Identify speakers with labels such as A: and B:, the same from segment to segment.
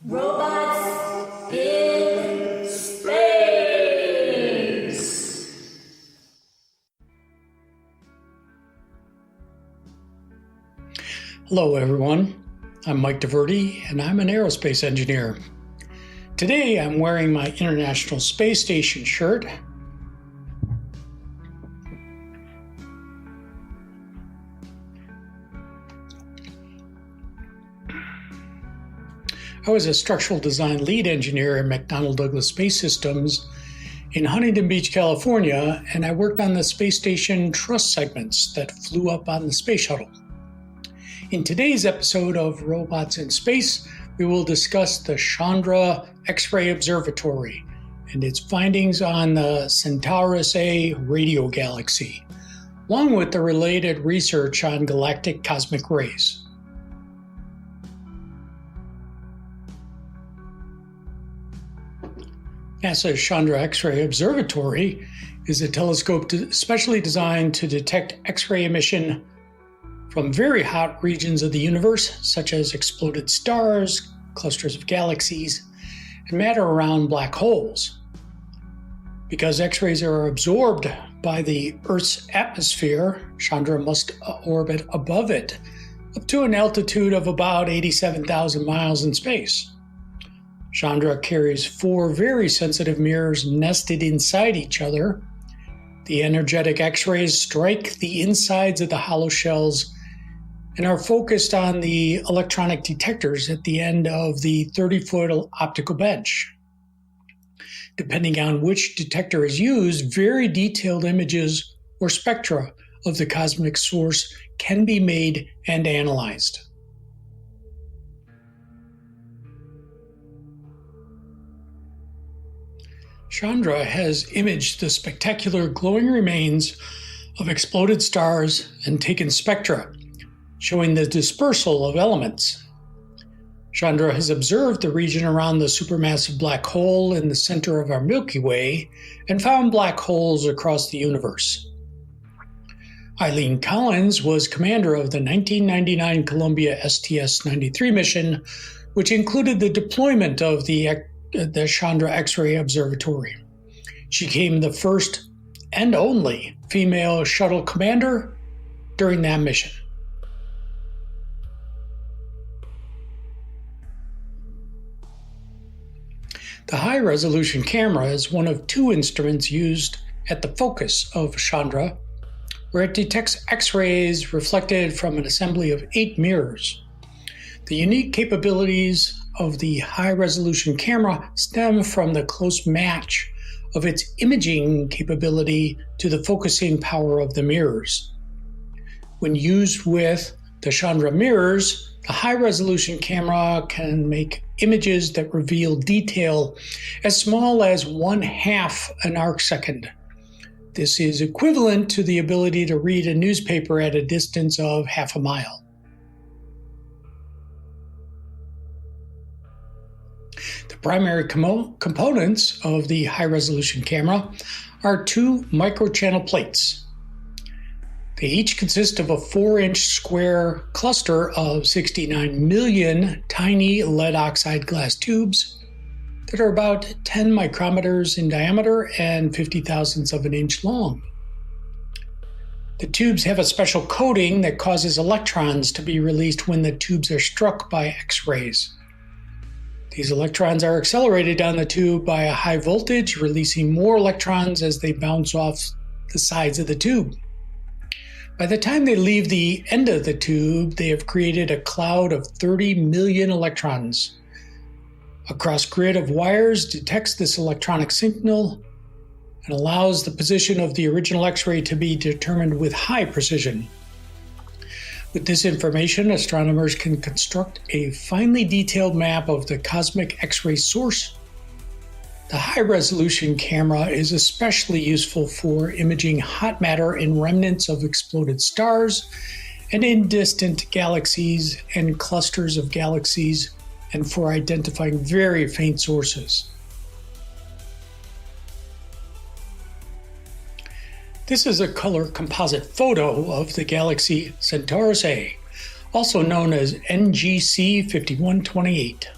A: Robots in space.
B: Hello everyone, I'm Mike DiVerde and I'm an aerospace engineer. Today I'm wearing my International Space Station shirt. I was a structural design lead engineer at McDonnell Douglas Space Systems in Huntington Beach, California, and I worked on the space station truss segments that flew up on the space shuttle. In today's episode of Robots in Space, we will discuss the Chandra X-ray Observatory and its findings on the Centaurus A radio galaxy, along with the related research on galactic cosmic rays. NASA's Chandra X-ray Observatory is a telescope specially designed to detect X-ray emission from very hot regions of the universe, such as exploded stars, clusters of galaxies, and matter around black holes. Because X-rays are absorbed by the Earth's atmosphere, Chandra must orbit above it, up to an altitude of about 87,000 miles in space. Chandra carries 4 very sensitive mirrors nested inside each other. The energetic X-rays strike the insides of the hollow shells and are focused on the electronic detectors at the end of the 30-foot optical bench. Depending on which detector is used, very detailed images or spectra of the cosmic source can be made and analyzed. Chandra has imaged the spectacular glowing remains of exploded stars and taken spectra, showing the dispersal of elements. Chandra has observed the region around the supermassive black hole in the center of our Milky Way and found black holes across the universe. Eileen Collins was commander of the 1999 Columbia STS-93 mission, which included the deployment of the Chandra X-ray Observatory. She became the first and only female shuttle commander during that mission. The high-resolution camera is one of 2 instruments used at the focus of Chandra, where it detects X-rays reflected from an assembly of 8 mirrors. The unique capabilities of the high-resolution camera stem from the close match of its imaging capability to the focusing power of the mirrors. When used with the Chandra mirrors, the high-resolution camera can make images that reveal detail as small as 1/2 an arcsecond. This is equivalent to the ability to read a newspaper at a distance of half a mile. The primary components of the high-resolution camera are 2 microchannel plates. They each consist of a 4-inch square cluster of 69 million tiny lead oxide glass tubes that are about 10 micrometers in diameter and 50 thousandths of an inch long. The tubes have a special coating that causes electrons to be released when the tubes are struck by X-rays. These electrons are accelerated down the tube by a high voltage, releasing more electrons as they bounce off the sides of the tube. By the time they leave the end of the tube, they have created a cloud of 30 million electrons. A cross-grid of wires detects this electronic signal and allows the position of the original X-ray to be determined with high precision. With this information, astronomers can construct a finely detailed map of the cosmic X-ray source. The high-resolution camera is especially useful for imaging hot matter in remnants of exploded stars and in distant galaxies and clusters of galaxies, and for identifying very faint sources. This is a color composite photo of the galaxy Centaurus A, also known as NGC 5128.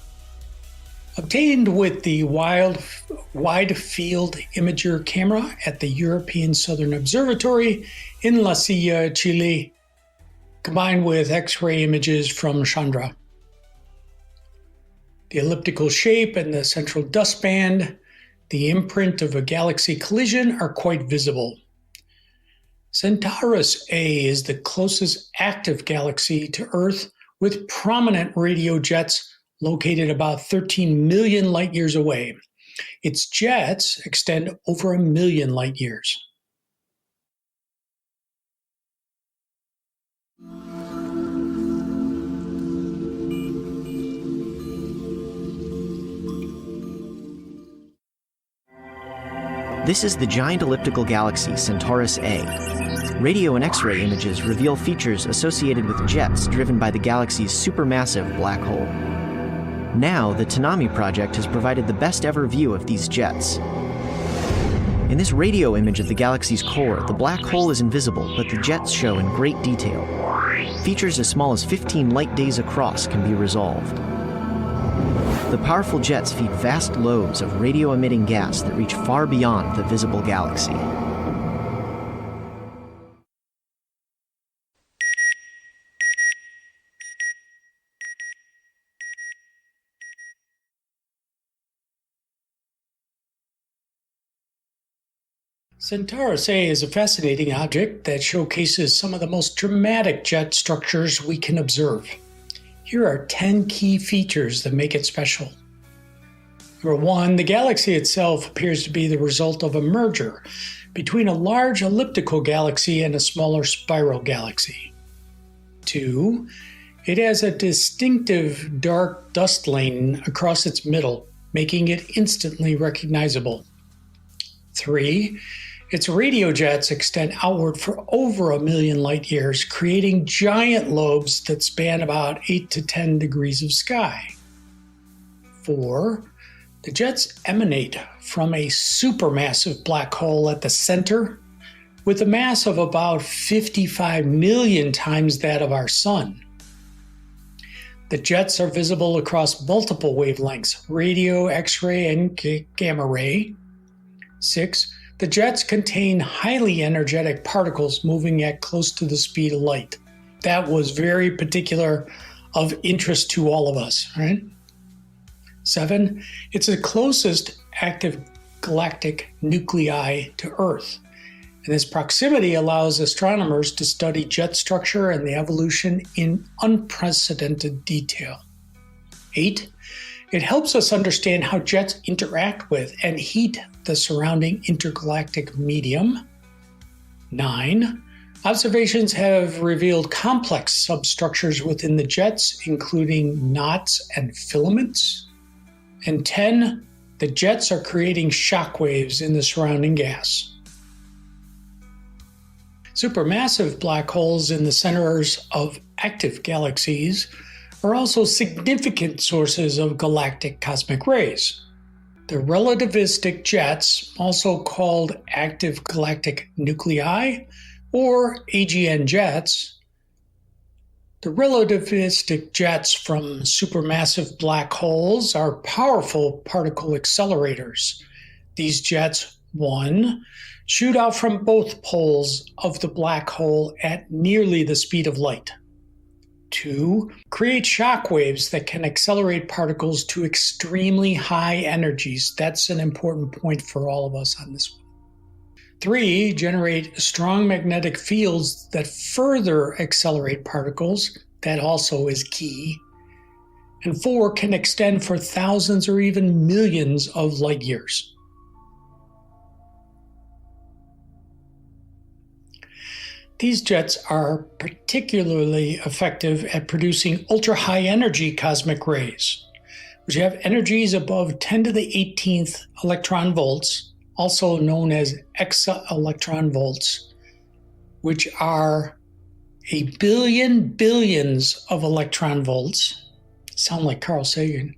B: Obtained with the Wide Field Imager camera at the European Southern Observatory in La Silla, Chile, combined with X-ray images from Chandra. The elliptical shape and the central dust band, the imprint of a galaxy collision, are quite visible. Centaurus A is the closest active galaxy to Earth, with prominent radio jets located about 13 million light years away. Its jets extend over 1 million light years.
C: This is the giant elliptical galaxy Centaurus A. Radio and X-ray images reveal features associated with jets driven by the galaxy's supermassive black hole. Now, the Tanami project has provided the best ever view of these jets. In this radio image of the galaxy's core, the black hole is invisible, but the jets show in great detail. Features as small as 15 light days across can be resolved. The powerful jets feed vast loads of radio-emitting gas that reach far beyond the visible galaxy.
B: Centaurus A is a fascinating object that showcases some of the most dramatic jet structures we can observe. Here are 10 key features that make it special. Number 1, the galaxy itself appears to be the result of a merger between a large elliptical galaxy and a smaller spiral galaxy. 2, it has a distinctive dark dust lane across its middle, making it instantly recognizable. 3, its radio jets extend outward for over 1 million light years, creating giant lobes that span about 8 to 10 degrees of sky. 4, the jets emanate from a supermassive black hole at the center, with a mass of about 55 million times that of our Sun. The jets are visible across multiple wavelengths: radio, X-ray, and gamma ray. 6, the jets contain highly energetic particles moving at close to the speed of light. That was very particular of interest to all of us, right? 7, it's the closest active galactic nuclei to Earth. And this proximity allows astronomers to study jet structure and the evolution in unprecedented detail. 8, it helps us understand how jets interact with and heat the surrounding intergalactic medium. 9, observations have revealed complex substructures within the jets, including knots and filaments. And 10, the jets are creating shock waves in the surrounding gas. Supermassive black holes in the centers of active galaxies are also significant sources of galactic cosmic rays. The relativistic jets, also called active galactic nuclei or AGN jets, the relativistic jets from supermassive black holes are powerful particle accelerators. These jets, 1, shoot out from both poles of the black hole at nearly the speed of light. 2, create shock waves that can accelerate particles to extremely high energies. That's an important point for all of us on this one. 3, generate strong magnetic fields that further accelerate particles. That also is key. And 4, can extend for thousands or even millions of light years. These jets are particularly effective at producing ultra-high energy cosmic rays, which have energies above 10 to the 18th electron volts, also known as exa-electron volts, which are a billion billions of electron volts. Sound like Carl Sagan.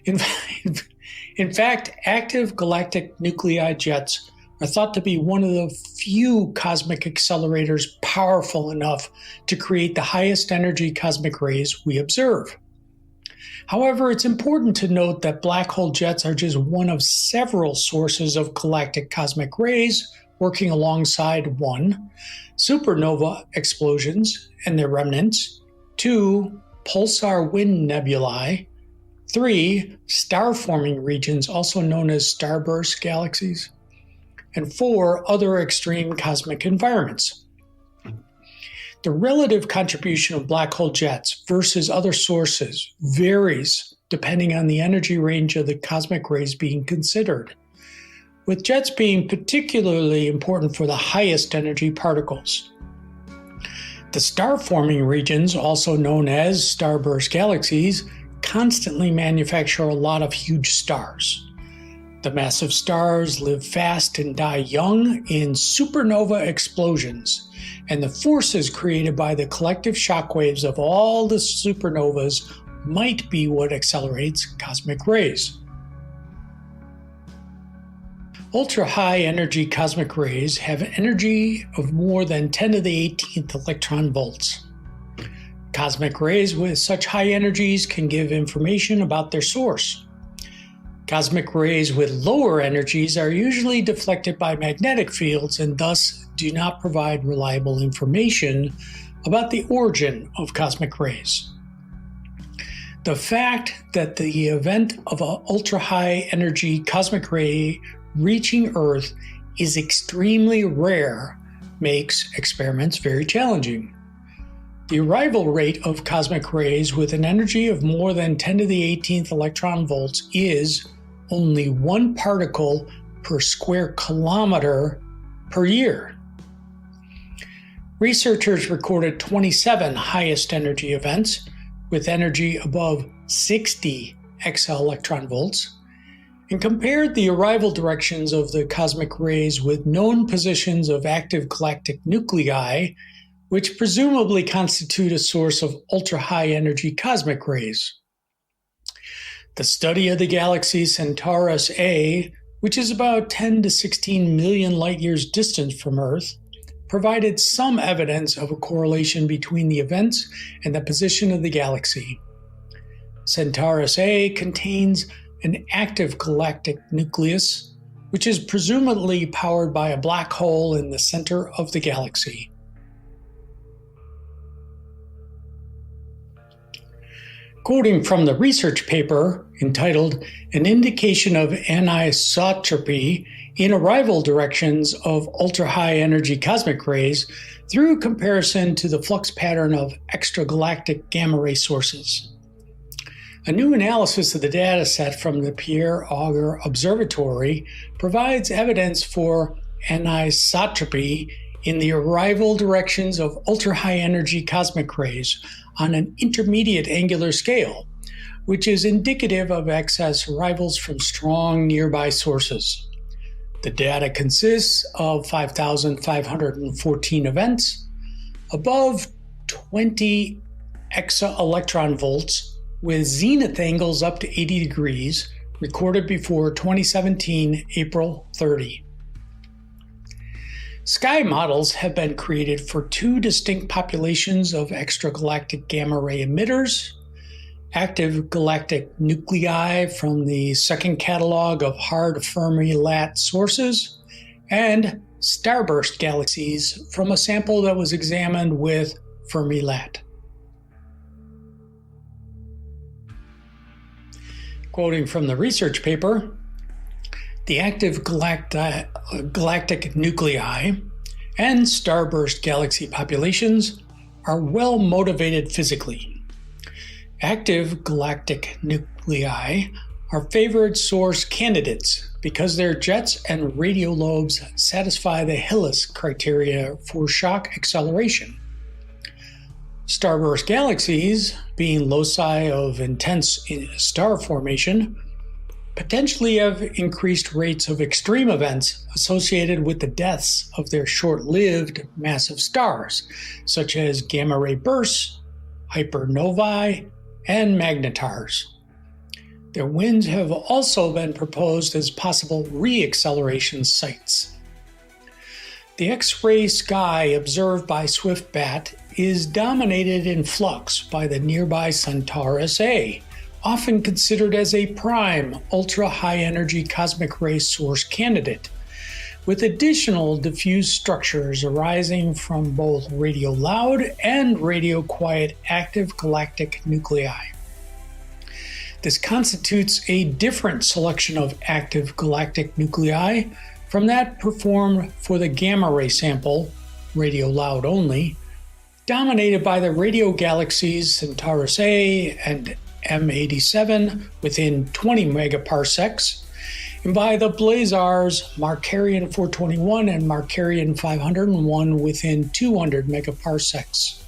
B: In fact, active galactic nuclei jets are thought to be one of the few cosmic accelerators powerful enough to create the highest energy cosmic rays we observe. However, it's important to note that black hole jets are just one of several sources of galactic cosmic rays working alongside 1. Supernova explosions and their remnants, 2. Pulsar wind nebulae, 3. Star-forming regions, also known as starburst galaxies, and 4. Other extreme cosmic environments. The relative contribution of black hole jets versus other sources varies depending on the energy range of the cosmic rays being considered, with jets being particularly important for the highest energy particles. The star-forming regions, also known as starburst galaxies, constantly manufacture a lot of huge stars. The massive stars live fast and die young in supernova explosions, and the forces created by the collective shockwaves of all the supernovas might be what accelerates cosmic rays. Ultra-high energy cosmic rays have an energy of more than 10 to the 18th electron volts. Cosmic rays with such high energies can give information about their source. Cosmic rays with lower energies are usually deflected by magnetic fields and thus do not provide reliable information about the origin of cosmic rays. The fact that the event of an ultra-high energy cosmic ray reaching Earth is extremely rare makes experiments very challenging. The arrival rate of cosmic rays with an energy of more than 10 to the 18th electron volts is only 1 particle per square kilometer per year. Researchers recorded 27 highest energy events with energy above 60 exaelectron volts and compared the arrival directions of the cosmic rays with known positions of active galactic nuclei, which presumably constitute a source of ultra-high energy cosmic rays. The study of the galaxy Centaurus A, which is about 10 to 16 million light-years distant from Earth, provided some evidence of a correlation between the events and the position of the galaxy. Centaurus A contains an active galactic nucleus, which is presumably powered by a black hole in the center of the galaxy. Quoting from the research paper entitled An Indication of Anisotropy in Arrival Directions of Ultra-High Energy Cosmic Rays through comparison to the flux pattern of extragalactic gamma ray sources. A new analysis of the data set from the Pierre Auger Observatory provides evidence for anisotropy in the arrival directions of ultra-high energy cosmic rays on an intermediate angular scale, which is indicative of excess arrivals from strong nearby sources. The data consists of 5,514 events above 20 exaelectron volts with zenith angles up to 80 degrees, recorded before 2017 April 30. Sky models have been created for 2 distinct populations of extragalactic gamma ray emitters: active galactic nuclei from the second catalog of hard Fermi-Lat sources, and starburst galaxies from a sample that was examined with Fermi-Lat. Quoting from the research paper, the active galactic nuclei and starburst galaxy populations are well motivated physically. Active galactic nuclei are favored source candidates because their jets and radial lobes satisfy the Hillis criteria for shock acceleration. Starburst galaxies, being loci of intense star formation, potentially have increased rates of extreme events associated with the deaths of their short-lived massive stars, such as gamma ray bursts, hypernovae, and magnetars. Their winds have also been proposed as possible re-acceleration sites. The X-ray sky observed by SwiftBat is dominated in flux by the nearby Centaurus A, often considered as a prime ultra-high energy cosmic ray source candidate, with additional diffuse structures arising from both radio loud and radio quiet active galactic nuclei. This constitutes a different selection of active galactic nuclei from that performed for the gamma ray sample, radio loud only, dominated by the radio galaxies Centaurus A and M87 within 20 megaparsecs, and by the blazars Markarian 421 and Markarian 501 within 200 megaparsecs.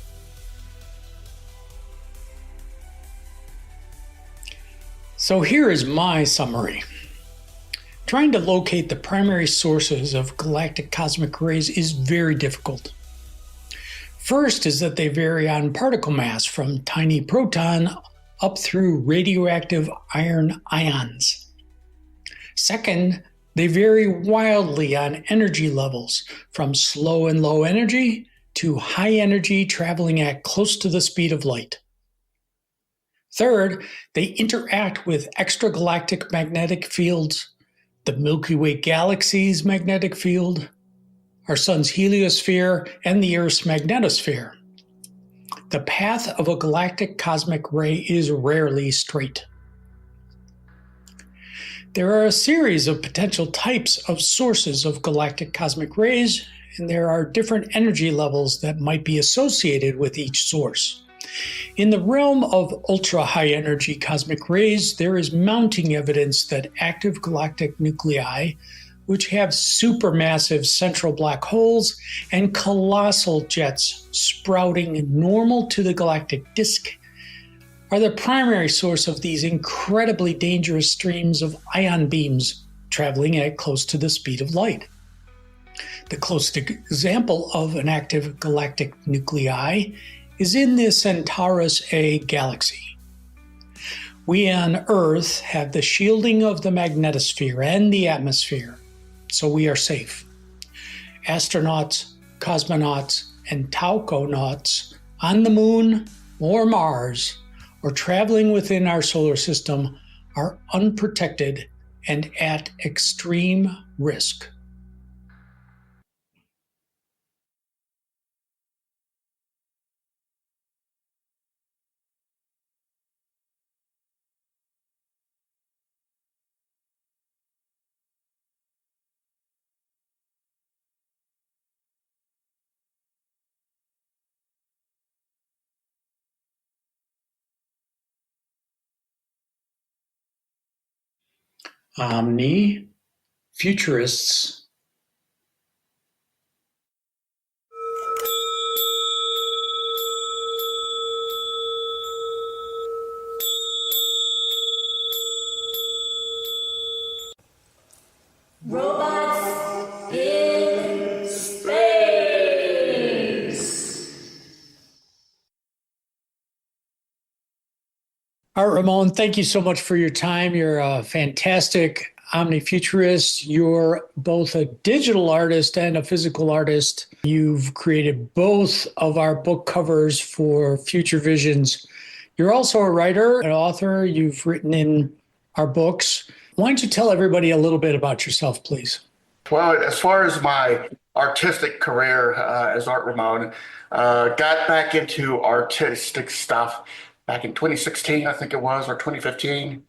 B: So here is my summary. Trying to locate the primary sources of galactic cosmic rays is very difficult. First is that they vary on particle mass from tiny proton up through radioactive iron ions. Second, they vary wildly on energy levels from slow and low energy to high energy traveling at close to the speed of light. Third, they interact with extragalactic magnetic fields, the Milky Way galaxy's magnetic field, our sun's heliosphere, and the Earth's magnetosphere. The path of a galactic cosmic ray is rarely straight. There are a series of potential types of sources of galactic cosmic rays, and there are different energy levels that might be associated with each source. In the realm of ultra-high energy cosmic rays, there is mounting evidence that active galactic nuclei, which have supermassive central black holes and colossal jets sprouting normal to the galactic disk, are the primary source of these incredibly dangerous streams of ion beams traveling at close to the speed of light. The closest example of an active galactic nuclei is in the Centaurus A galaxy. We on Earth have the shielding of the magnetosphere and the atmosphere, so we are safe. Astronauts, cosmonauts, and tauconauts on the Moon or Mars or traveling within our solar system are unprotected and at extreme risk. OmniFuturists.
A: Robots in space.
B: All right, Ramon, thank you so much for your time. You're a fantastic omnifuturist. You're both a digital artist and a physical artist. You've created both of our book covers for Future Visions. You're also a writer, an author. You've written in our books. Why don't you tell everybody a little bit about yourself, please?
D: Well, as far as my artistic career as Art Ramon, got back into artistic stuff back in 2016, I think it was, or 2015,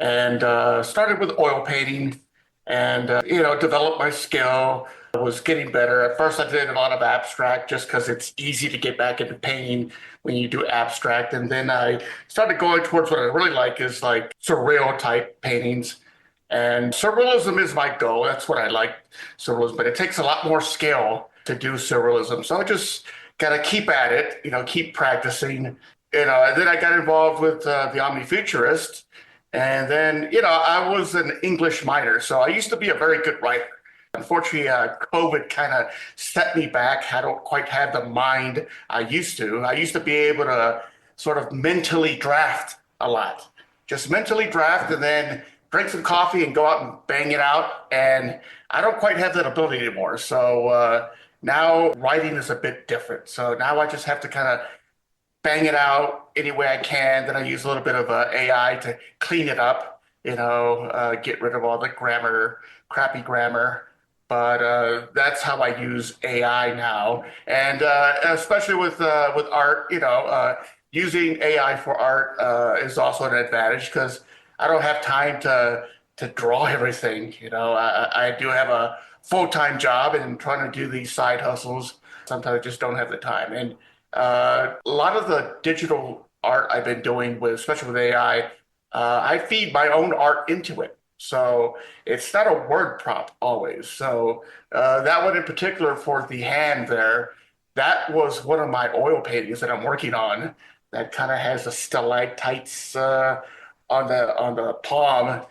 D: and started with oil painting and, developed my skill. I was getting better. At first, I did a lot of abstract just because it's easy to get back into painting when you do abstract. And then I started going towards what I really like is like surreal type paintings. And surrealism is my goal. That's what I like, surrealism, but it takes a lot more skill to do surrealism. So I just got to keep at it, keep practicing. And then I got involved with the OmniFuturists. And then, I was an English minor, so I used to be a very good writer. Unfortunately, COVID kind of set me back. I don't quite have the mind I used to. I used to be able to sort of mentally draft a lot. Just mentally draft and then drink some coffee and go out and bang it out. And I don't quite have that ability anymore. So now writing is a bit different. So now I just have to kind of bang it out, any way I can. Then I use a little bit of AI to clean it up, get rid of all the crappy grammar. But that's how I use AI now, and especially with art, using AI for art is also an advantage because I don't have time to draw everything. I do have a full-time job and trying to do these side hustles. Sometimes I just don't have the time. And a lot of the digital art I've been doing with, especially with AI, I feed my own art into it. So it's not a word prompt always. So that one in particular for the hand there, that was one of my oil paintings that I'm working on that kind of has the stalactites on the palm,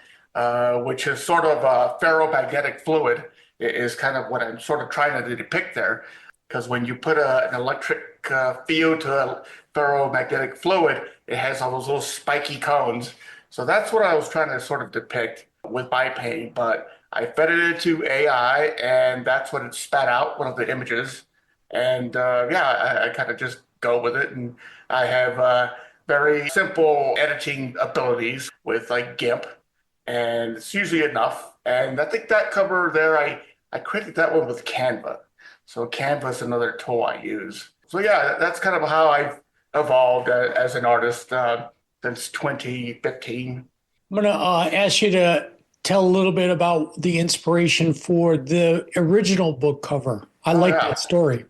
D: which is sort of ferromagnetic fluid is kind of what I'm sort of trying to depict there. Because when you put an electric field to a ferromagnetic fluid, it has all those little spiky cones. So that's what I was trying to sort of depict with my painting. But I fed it into AI, and that's what it spat out, one of the images. And I kind of just go with it. And I have very simple editing abilities with like GIMP, and it's usually enough. And I think that cover there, I created that one with Canva. So Canva is another tool I use. So yeah, that's kind of how I've evolved as an artist since 2015.
B: I'm going to ask you to tell a little bit about the inspiration for the original book cover. I like that story.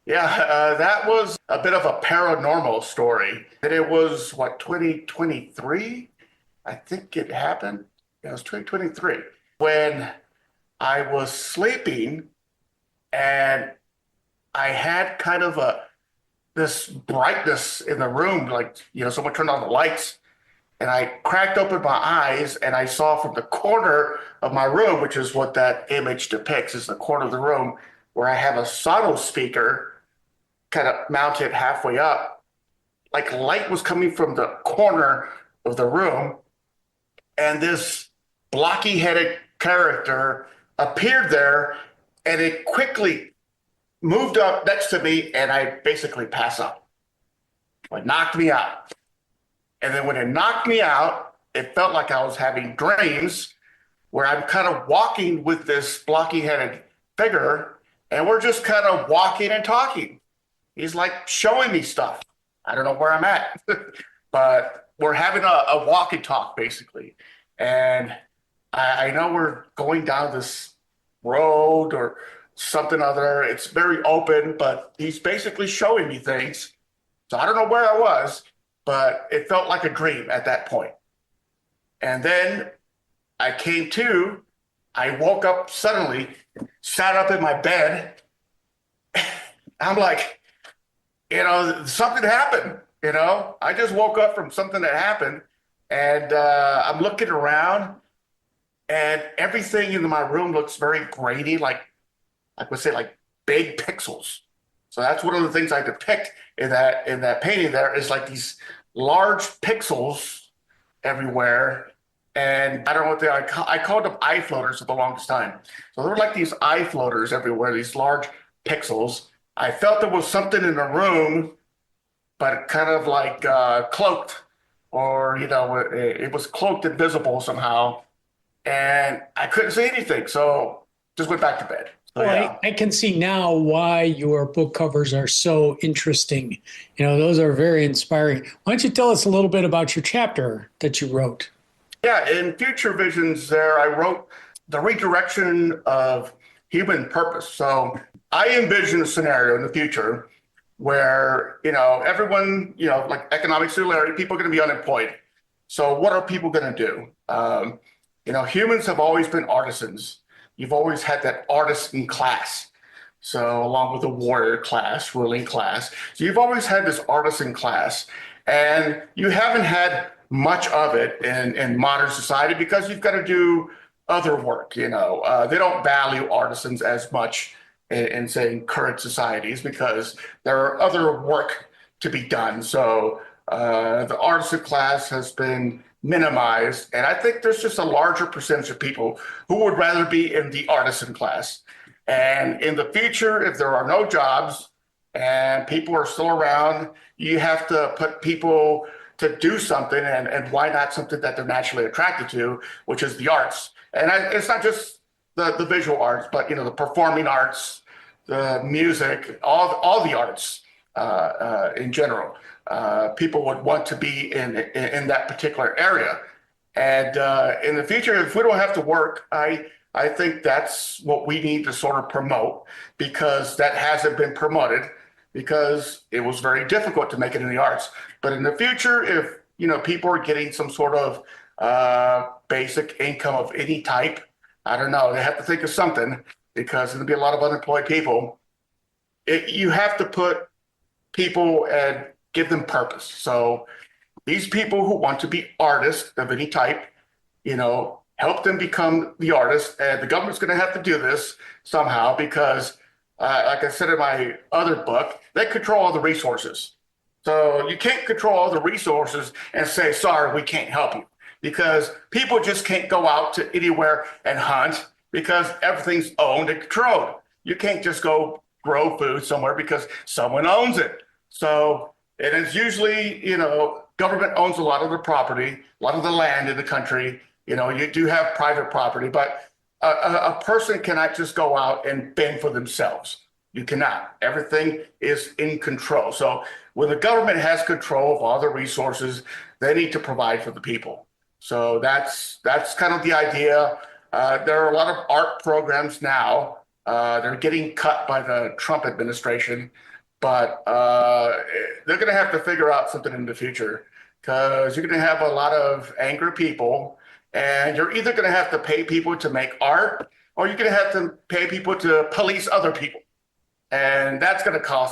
D: Yeah, that was a bit of a paranormal story. And it was, 2023? I think it happened. It was 2023 when I was sleeping and I had kind of this brightness in the room, like, someone turned on the lights, and I cracked open my eyes and I saw from the corner of my room, which is what that image depicts, is the corner of the room where I have a Sonos speaker kind of mounted halfway up, like light was coming from the corner of the room, and this blocky-headed character appeared there, and it quickly moved up next to me, and I basically pass out. It knocked me out. And then when it knocked me out, it felt like I was having dreams where I'm kind of walking with this blocky-headed figure, and we're just kind of walking and talking. He's like showing me stuff. I don't know where I'm at, but we're having a walk and talk, basically. And I know we're going down this road or something other. It's very open, but he's basically showing me things. So I don't know where I was, but it felt like a dream at that point. And then I came to, I woke up suddenly, sat up in my bed. I'm like, something happened, I just woke up from something that happened, and I'm looking around, and everything in my room looks very grainy, like I would say, like big pixels. So that's one of the things I depict in that painting there is like these large pixels everywhere. And I don't know what they are. I called them eye floaters for the longest time. So there were like these eye floaters everywhere, these large pixels. I felt there was something in the room, but kind of like cloaked, or, it was cloaked and visible somehow. And I couldn't see anything. So just went back to bed. So,
B: Well,
D: yeah.
B: I can see now why your book covers are so interesting. Those are very inspiring. Why don't you tell us a little bit about your chapter that you wrote?
D: Yeah, in Future Visions there, I wrote the redirection of human purpose. So I envision a scenario in the future where, everyone, like economic singularity, people are going to be unemployed. So what are people going to do? Humans have always been artisans. You've always had that artisan class. So along with the warrior class, ruling class. So you've always had this artisan class, and you haven't had much of it in modern society because you've got to do other work. They don't value artisans as much in say current societies because there are other work to be done. So the artisan class has been minimized, and I think there's just a larger percentage of people who would rather be in the artisan class. And in the future, if there are no jobs and people are still around. You have to put people to do something, and why not something that they're naturally attracted to, which is the arts. And it's not just the visual arts, but the performing arts, the music, all the arts in general. People would want to be in that particular area. And in the future, if we don't have to work, I think that's what we need to sort of promote, because that hasn't been promoted, because it was very difficult to make it in the arts. But in the future, if people are getting some sort of basic income of any type, I don't know, they have to think of something, because there'll be a lot of unemployed people. You have to put people and give them purpose. So these people who want to be artists of any type, help them become the artist. And the government's going to have to do this somehow, because like I said in my other book, they control all the resources. So you can't control all the resources and say, sorry, we can't help you, because people just can't go out to anywhere and hunt, because everything's owned and controlled. You can't just go grow food somewhere because someone owns it. So it is usually, government owns a lot of the property, a lot of the land in the country. You do have private property, but a person cannot just go out and bend for themselves. You cannot. Everything is in control. So when the government has control of all the resources, they need to provide for the people. So that's kind of the idea. There are a lot of art programs now. They're getting cut by the Trump administration, but they're going to have to figure out something in the future, because you're going to have a lot of angry people, and you're either going to have to pay people to make art, or you're going to have to pay people to police other people. And that's going to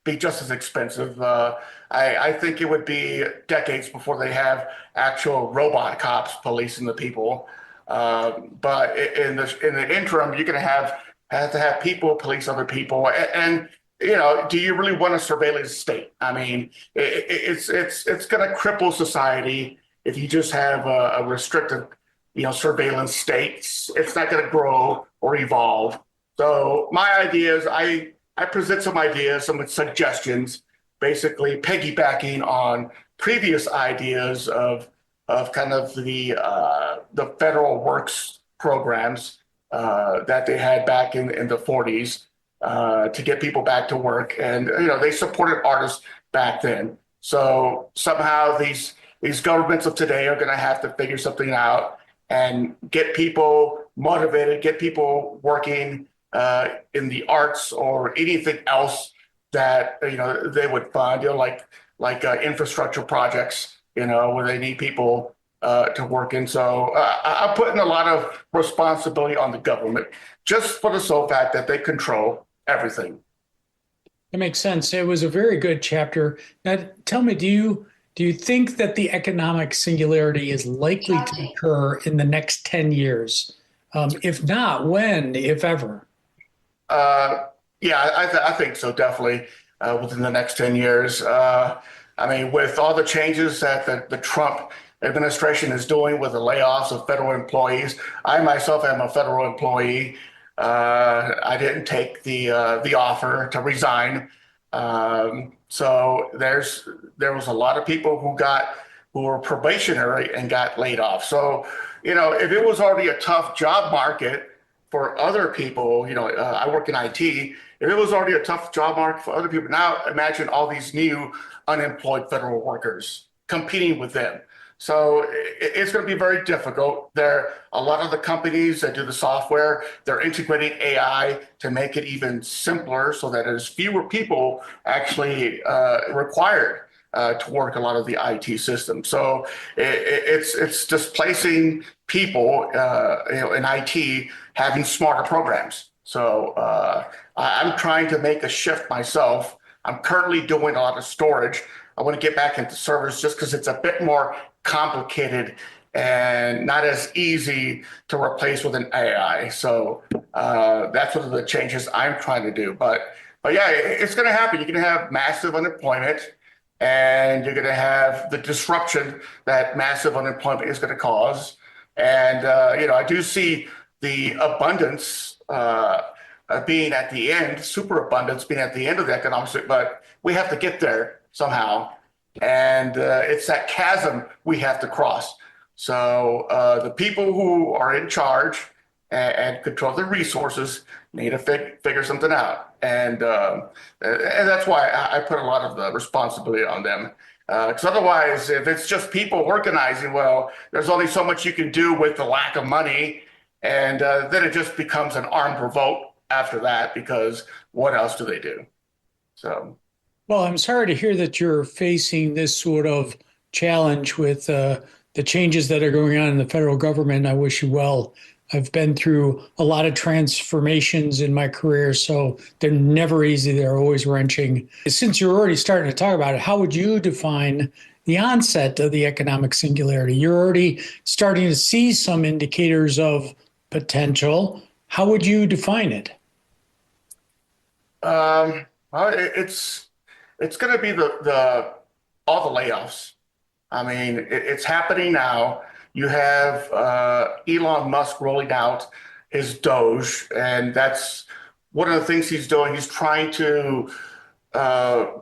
D: be just as expensive. I think it would be decades before they have actual robot cops policing the people. But in the interim, you're going to have to have people police other people. And do you really want a surveillance state? I mean, it's going to cripple society if you just have a restrictive, surveillance state. It's not going to grow or evolve. So my ideas, I present some ideas, some suggestions, basically piggybacking on previous ideas of kind of the federal works programs that they had back in the 40s to get people back to work. And, they supported artists back then. So somehow these governments of today are going to have to figure something out and get people motivated, get people working in the arts or anything else that they would fund, like infrastructure projects, where they need people to work in. So I'm putting a lot of responsibility on the government, just for the sole fact that they control everything.
B: That makes sense. It was a very good chapter. Now, tell me, do you think that the economic singularity is likely to occur in the next 10 years? If not, when, if ever?
D: Yeah, I think so, definitely, within the next 10 years. I mean, with all the changes that the Trump administration is doing with the layoffs of federal employees, I myself am a federal employee. I didn't take the offer to resign. So there was a lot of people who were probationary and got laid off. So, if it was already a tough job market for other people, I work in IT. If it was already a tough job market for other people, now imagine all these new unemployed federal workers competing with them. So it's going to be very difficult. A lot of the companies that do the software, they're integrating AI to make it even simpler, so that there's fewer people actually required to work a lot of the IT systems. So it's displacing people in IT having smarter programs. So I'm trying to make a shift myself. I'm currently doing a lot of storage. I want to get back into servers just because it's a bit more complicated and not as easy to replace with an AI. So that's one of the changes I'm trying to do. But yeah, it's going to happen. You're going to have massive unemployment, and you're going to have the disruption that massive unemployment is going to cause. And I do see the abundance being at the end, superabundance being at the end of the economic cycle, but we have to get there somehow. And it's that chasm we have to cross. So the people who are in charge and control the resources need to figure something out. And that's why I put a lot of the responsibility on them. Because otherwise, if it's just people organizing, well, there's only so much you can do with the lack of money. And then it just becomes an armed revolt after that, because what else do they do? So.
B: Well, I'm sorry to hear that you're facing this sort of challenge with the changes that are going on in the federal government. I wish you well. I've been through a lot of transformations in my career, so they're never easy. They're always wrenching. Since you're already starting to talk about it, how would you define the onset of the economic singularity? You're already starting to see some indicators of potential. How would you define it?
D: Well, it's going to be all the layoffs. I mean, it's happening now. You have Elon Musk rolling out his Doge, and that's one of the things he's doing. He's trying to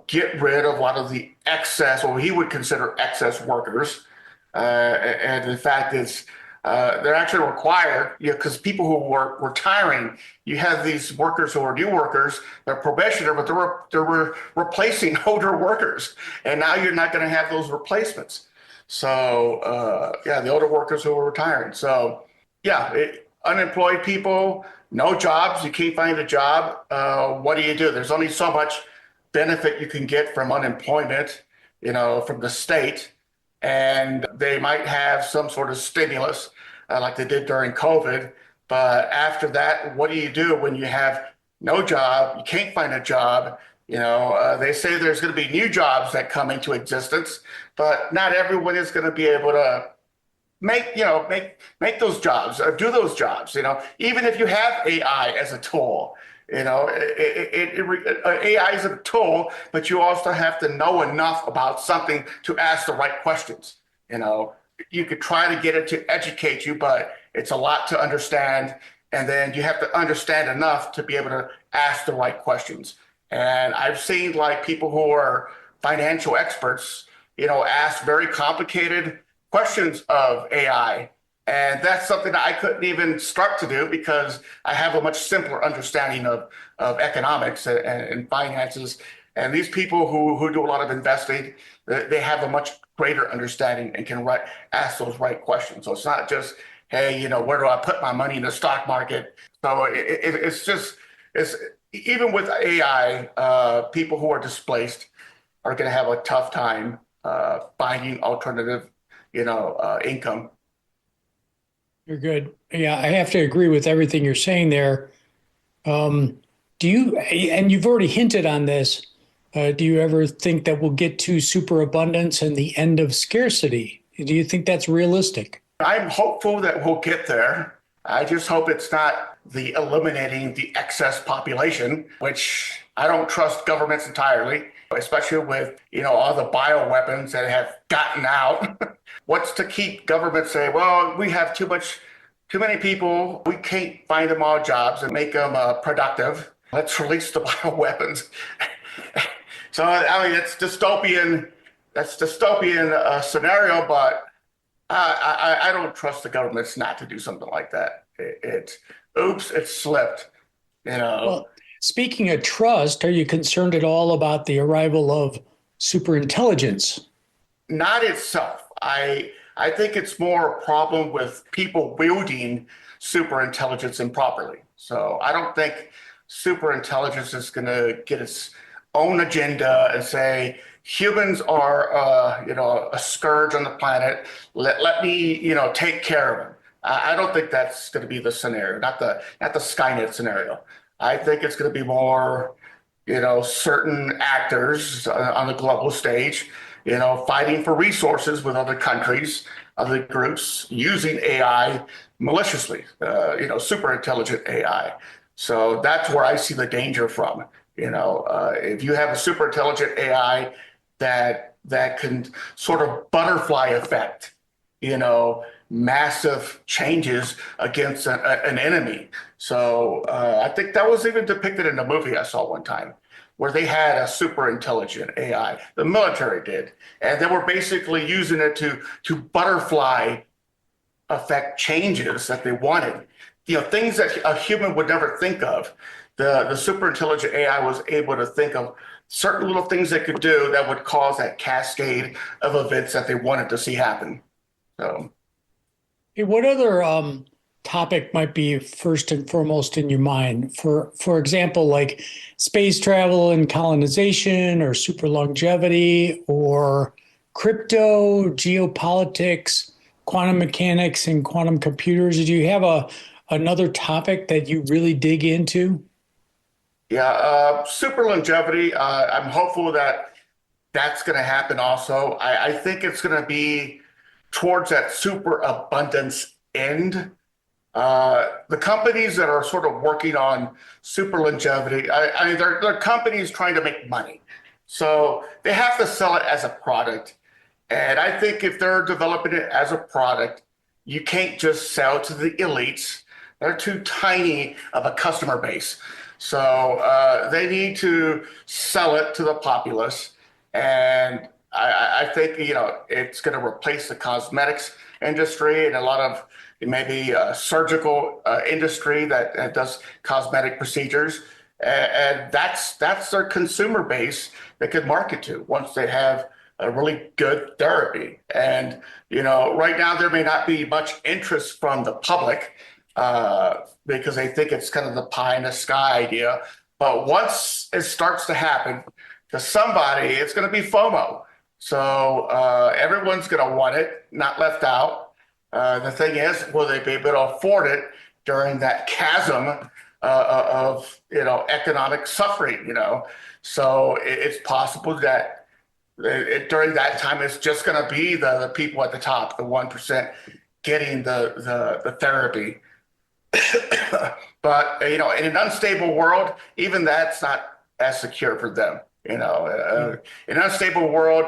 D: get rid of a lot of the excess, or he would consider excess workers. And the fact is, they're actually required, because people who were retiring, you have these workers who are new workers, they're probationary, but they're replacing older workers. And now you're not going to have those replacements. So, the older workers who are retiring. So, unemployed people, no jobs, you can't find a job. What do? There's only so much benefit you can get from unemployment, from the state. And they might have some sort of stimulus like they did during COVID. But after that, what do you do when you have no job? You can't find a job. They say there's going to be new jobs that come into existence, but not everyone is going to be able to make those jobs, do those jobs. Even if you have AI as a tool, AI is a tool, but you also have to know enough about something to ask the right questions. You could try to get it to educate you, but it's a lot to understand. And then you have to understand enough to be able to ask the right questions. And I've seen people who are financial experts, ask very complicated questions of AI. And that's something that I couldn't even start to do, because I have a much simpler understanding of economics and finances. And these people who do a lot of investing, they have a much greater understanding and can ask those right questions. So it's not just, hey, where do I put my money in the stock market? So it's even with AI, people who are displaced are going to have a tough time finding alternative, income.
B: You're good. Yeah, I have to agree with everything you're saying there. And you've already hinted on this, do you ever think that we'll get to superabundance and the end of scarcity? Do you think that's realistic?
D: I'm hopeful that we'll get there. I just hope it's not the eliminating the excess population, which I don't trust governments entirely, especially with, all the bioweapons that have gotten out. What's to keep governments saying, well, we have too many people, we can't find them all jobs and make them productive. Let's release the bioweapons. So, it's dystopian. That's dystopian scenario, but I don't trust the governments not to do something like that. Oops, it slipped.
B: Well, speaking of trust, are you concerned at all about the arrival of superintelligence?
D: Not itself. I think it's more a problem with people wielding superintelligence improperly. So I don't think superintelligence is going to get its own agenda and say humans are a scourge on the planet. Let me take care of them. I don't think that's going to be the scenario, not the Skynet scenario. I think it's going to be more certain actors on the global stage, fighting for resources with other countries, other groups, using AI maliciously, super intelligent AI. So that's where I see the danger from. If you have a super intelligent AI that can sort of butterfly effect, massive changes against an enemy. So I think that was even depicted in a movie I saw one time, where they had a super intelligent AI. The military did, and they were basically using it to butterfly affect changes that they wanted. Things that a human would never think of. The super intelligent AI was able to think of certain little things they could do that would cause that cascade of events that they wanted to see happen. So,
B: Hey, what other topic might be first and foremost in your mind? For example, like space travel and colonization, or super longevity, or crypto, geopolitics, quantum mechanics, and quantum computers. Do you have another topic that you really dig into?
D: yeah, super longevity. I'm hopeful that that's going to happen also. I think it's going to be towards that super abundance end. The companies that are sort of working on super longevity, I mean, they're companies trying to make money. So they have to sell it as a product. And I think if they're developing it as a product, you can't just sell to the elites. They're too tiny of a customer base. So they need to sell it to the populace. And I think, it's going to replace the cosmetics industry and a lot of maybe surgical industry that does cosmetic procedures. And that's their consumer base they could market to once they have a really good therapy. And, right now there may not be much interest from the public because they think it's kind of the pie in the sky idea. But once it starts to happen to somebody, it's going to be FOMO. So everyone's going to want it, not left out. The thing is, will they be able to afford it during that chasm of economic suffering? So it's possible that during that time, it's just going to be the people at the top, the 1%, getting the therapy. But in an unstable world, even that's not as secure for them. In an unstable world,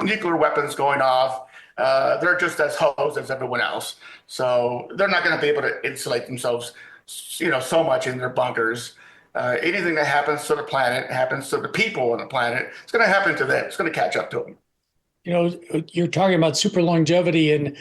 D: nuclear weapons going off, they're just as hosed as everyone else. So they're not going to be able to insulate themselves, so much in their bunkers. Anything that happens to the planet happens to the people on the planet. It's going to happen to them. It's going to catch up to them.
B: You're talking about super longevity, and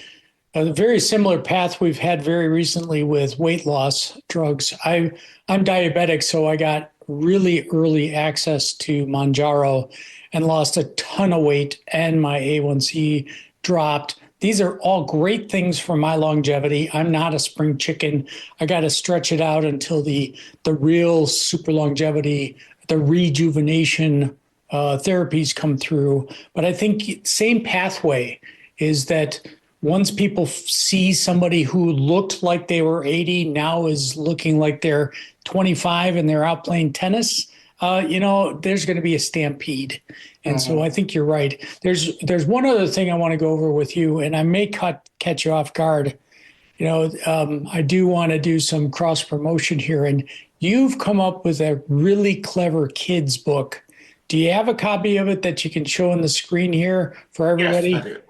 B: a very similar path we've had very recently with weight loss drugs. I'm diabetic, so I got really early access to Manjaro and lost a ton of weight, and my A1C dropped. These are all great things for my longevity. I'm not a spring chicken. I got to stretch it out until the real super longevity, the rejuvenation therapies come through. But I think same pathway is that once people see somebody who looked like they were 80 now is looking like they're 25 and they're out playing tennis, there's going to be a stampede. And so I think you're right. There's one other thing I want to go over with you, and I may catch you off guard. I do want to do some cross promotion here, and you've come up with a really clever kids book. Do you have a copy of it that you can show on the screen here for everybody?
D: Yes, I do.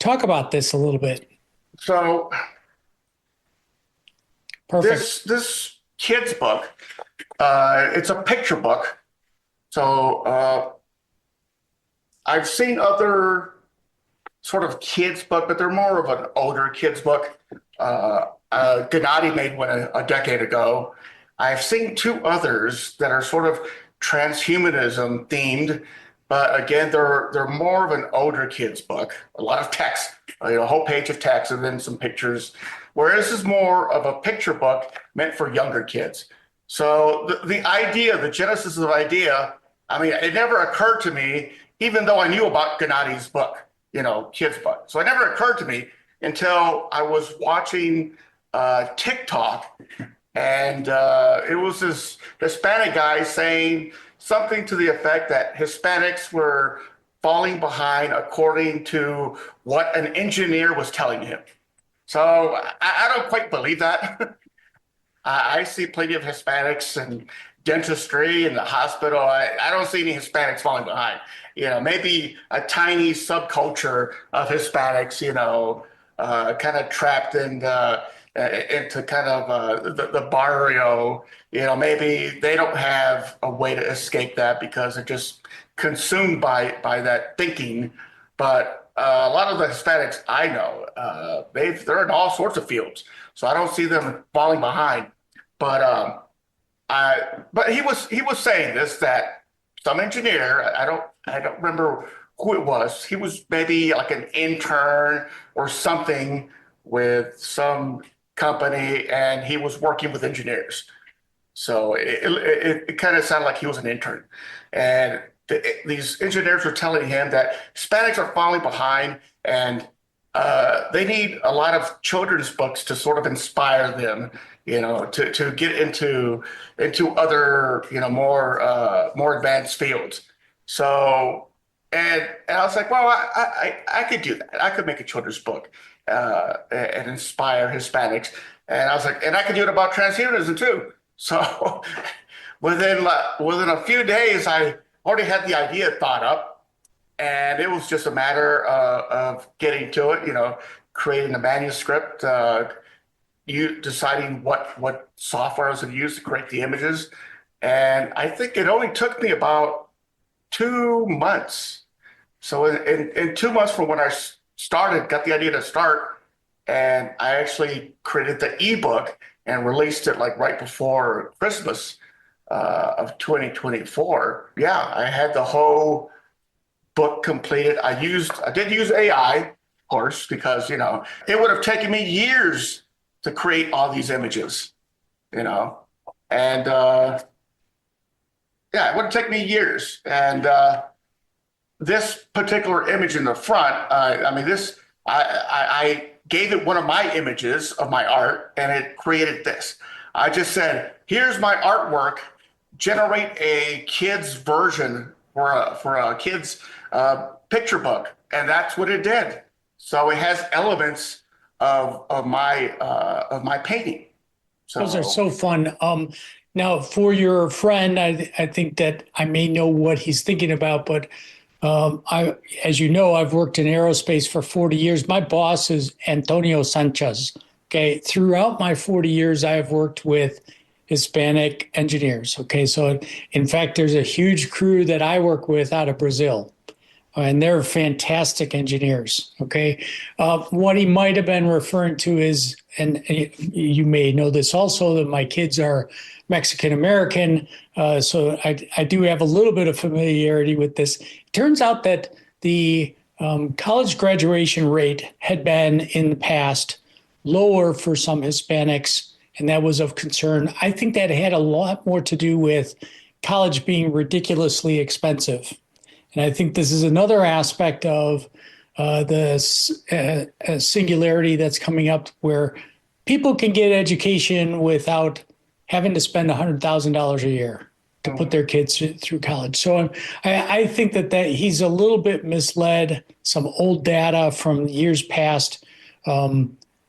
B: Talk about this a little bit.
D: So
B: Perfect.
D: this kid's book, it's a picture book. So I've seen other sort of kids book, but they're more of an older kids book. Gennady made one a decade ago. I've seen two others that are sort of transhumanism themed, but again, they're more of an older kids book. A lot of text, a whole page of text, and then some pictures. Whereas this is more of a picture book meant for younger kids. So the idea, the genesis of the idea, I mean, it never occurred to me, even though I knew about Gennady's book, kids book. So it never occurred to me until I was watching TikTok, and it was this Hispanic guy saying something to the effect that Hispanics were falling behind according to what an engineer was telling him. So I don't quite believe that. I see plenty of Hispanics in dentistry in the hospital. I don't see any Hispanics falling behind. Maybe a tiny subculture of Hispanics, kind of trapped into kind of the barrio. Maybe they don't have a way to escape that because they're just consumed by that thinking. But a lot of the Hispanics I know, they're in all sorts of fields, so I don't see them falling behind. But but he was saying this, that some engineer, I don't remember who it was. He was maybe like an intern or something with some company, and he was working with engineers. So it kind of sounded like he was an intern. And these engineers were telling him that Hispanics are falling behind, and they need a lot of children's books to sort of inspire them, to get into other, more advanced fields. So, and I was like, well, I could do that. I could make a children's book and inspire Hispanics. And I was like, and I could do it about transhumanism too. So within a few days, I already had the idea thought up, and it was just a matter of getting to it, creating a manuscript, you deciding what software I was going to use to create the images. And I think it only took me about 2 months. So in 2 months from when I got the idea to start, and I actually created the ebook and released it like right before Christmas of 2024. Yeah, I had the whole book completed. I did use AI, of course, because it would have taken me years to create all these images, and yeah, it would have taken me years. And this particular image in the front, I gave it one of my images of my art, and it created this. I just said, here's my artwork, generate a kid's version for a kid's picture book. And that's what it did. So it has elements of my painting. So,
B: those are so fun. Now, for your friend, I think that I may know what he's thinking about, but as you know, I've worked in aerospace for 40 years. My boss is Antonio Sanchez. Okay. Throughout my 40 years, I have worked with Hispanic engineers. Okay. So in fact, there's a huge crew that I work with out of Brazil, and they're fantastic engineers. Okay. What he might have been referring to is, and you may know this also, that my kids are Mexican American. So I do have a little bit of familiarity with this. It turns out that the college graduation rate had been in the past lower for some Hispanics, and that was of concern. I think that had a lot more to do with college being ridiculously expensive. And I think this is another aspect of the singularity that's coming up, where people can get education without having to spend $100,000 a year to put their kids through college. So I think that he's a little bit misled, some old data from years past.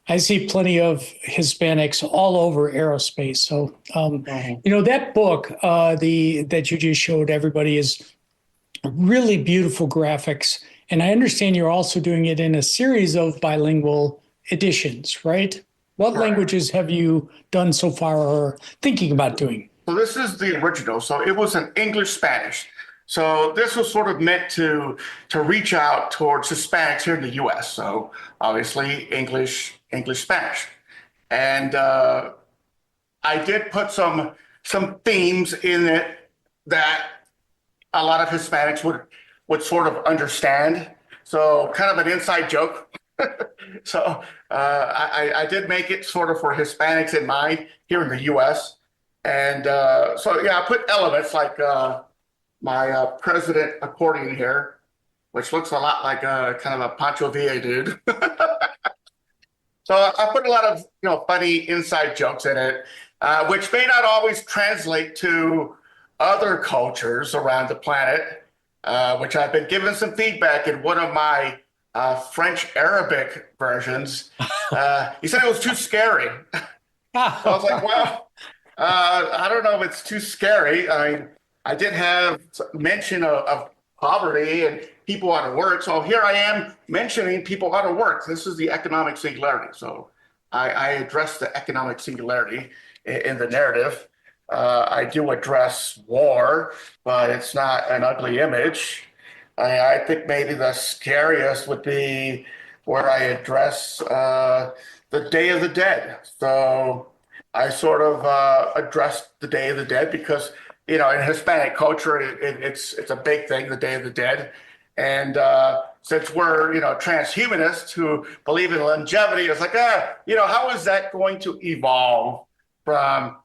B: I see plenty of Hispanics all over aerospace. So, that book that you just showed everybody is really beautiful graphics. And I understand you're also doing it in a series of bilingual editions, right? What languages have you done so far or thinking about doing?
D: So this is the original. So it was in English Spanish. So this was sort of meant to reach out towards Hispanics here in the U.S. So obviously English Spanish, and I did put some themes in it that a lot of Hispanics would sort of understand. So kind of an inside joke. So I did make it sort of for Hispanics in mind here in the U.S. And so, yeah, I put elements like my president accordion here, which looks a lot like kind of a Pancho Villa dude. So I put a lot of funny inside jokes in it, which may not always translate to other cultures around the planet, which I've been given some feedback in one of my French Arabic versions. He said it was too scary. So I was like, well, I don't know if it's too scary. I mean, I did have mention of poverty and people out of work. So here I am mentioning people out of work. This is the economic singularity. So I address the economic singularity in the narrative. I do address war, but it's not an ugly image. I think maybe the scariest would be where I address the Day of the Dead. So I sort of addressed the Day of the Dead because, in Hispanic culture, it's a big thing, the Day of the Dead. And since we're, transhumanists who believe in longevity, it's like, how is that going to evolve from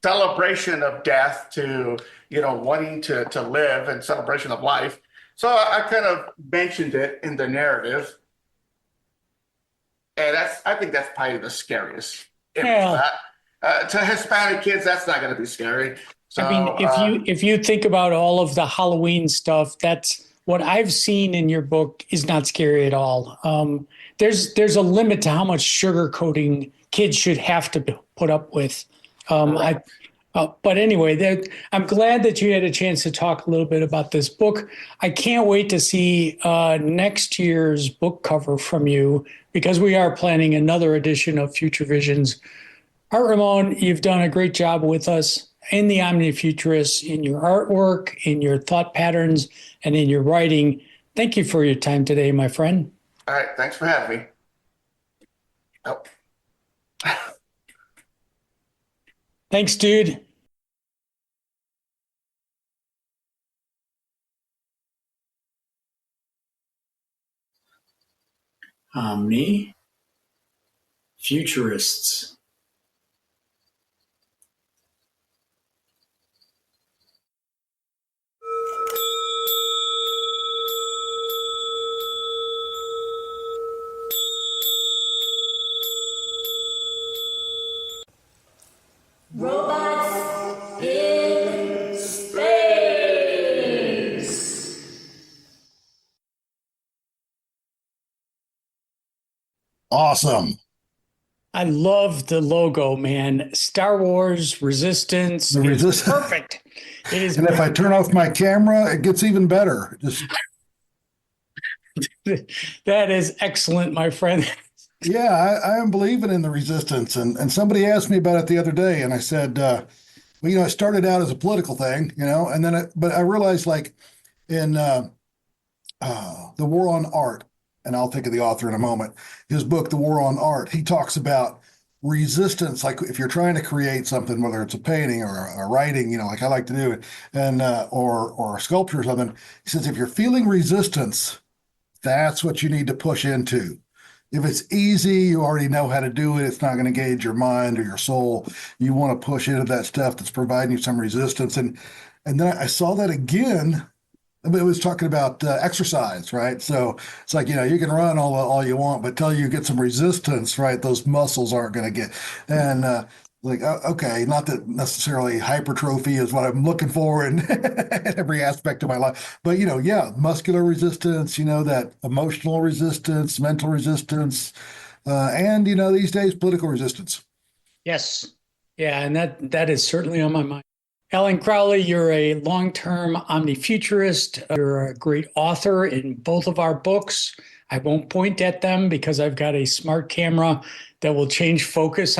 D: celebration of death to, wanting to live and celebration of life? So I kind of mentioned it in the narrative. And I think that's probably the scariest image.
B: Yeah.
D: To Hispanic kids, that's not going to be scary. So,
B: I mean, if you think about all of the Halloween stuff, that's what I've seen in your book is not scary at all. There's a limit to how much sugar coating kids should have to put up with. But anyway, I'm glad that you had a chance to talk a little bit about this book. I can't wait to see next year's book cover from you because we are planning another edition of Future Visions. Art Ramon, you've done a great job with us in the OmniFuturists, in your artwork, in your thought patterns, and in your writing. Thank you for your time today, my friend.
D: All right. Thanks for having me. Oh.
B: Thanks, dude. OmniFuturists.
A: Robots in space.
E: Awesome.
B: I love the logo, man. Star Wars Resistance.
E: The
B: It's
E: Resistance.
B: perfect. It is.
E: And if I turn off my camera, it gets even better. Just
B: That is excellent, my friend.
E: yeah, I am believing in the resistance. And somebody asked me about it the other day, and I said, well, I started out as a political thing, and then but I realized like in The War on Art, and I'll think of the author in a moment, his book, The War on Art, he talks about resistance, like if you're trying to create something, whether it's a painting or a writing, like I like to do it, and or a sculpture or something. He says if you're feeling resistance, that's what you need to push into. If it's easy, you already know how to do it. It's not going to engage your mind or your soul. You want to push into that stuff that's providing you some resistance. And then I saw that again. It was talking about exercise, right? So it's like, you can run all you want, but till you get some resistance, right? Those muscles aren't going to get. And okay, not that necessarily hypertrophy is what I'm looking for in every aspect of my life, but muscular resistance, that emotional resistance, mental resistance, and these days political resistance.
B: Yes. Yeah, and that is certainly on my mind. Alan Crowley, you're a long-term OmniFuturist. You're a great author in both of our books. I won't point at them because I've got a smart camera that will change focus.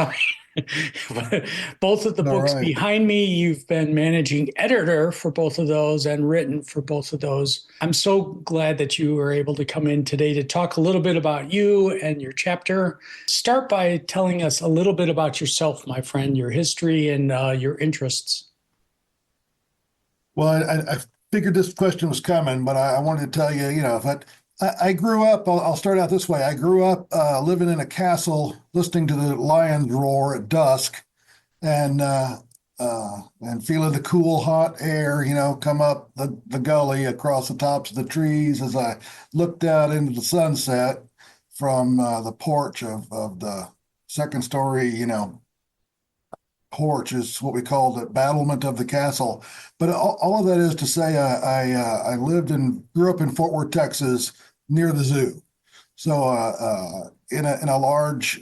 B: Both of the books
E: right
B: behind me, you've been managing editor for both of those and written for both of those. I'm so glad that you were able to come in today to talk a little bit about you and your chapter. Start by telling us a little bit about yourself, my friend, your history and your interests.
E: Well, I figured this question was coming, but I wanted to tell you, if I grew up, I'll start out this way. I grew up living in a castle, listening to the lions roar at dusk, and feeling the cool, hot air, come up the gully across the tops of the trees as I looked out into the sunset from the porch of the second story, porch is what we call the battlement of the castle. But all of that is to say, I grew up in Fort Worth, Texas, near the zoo. So in a large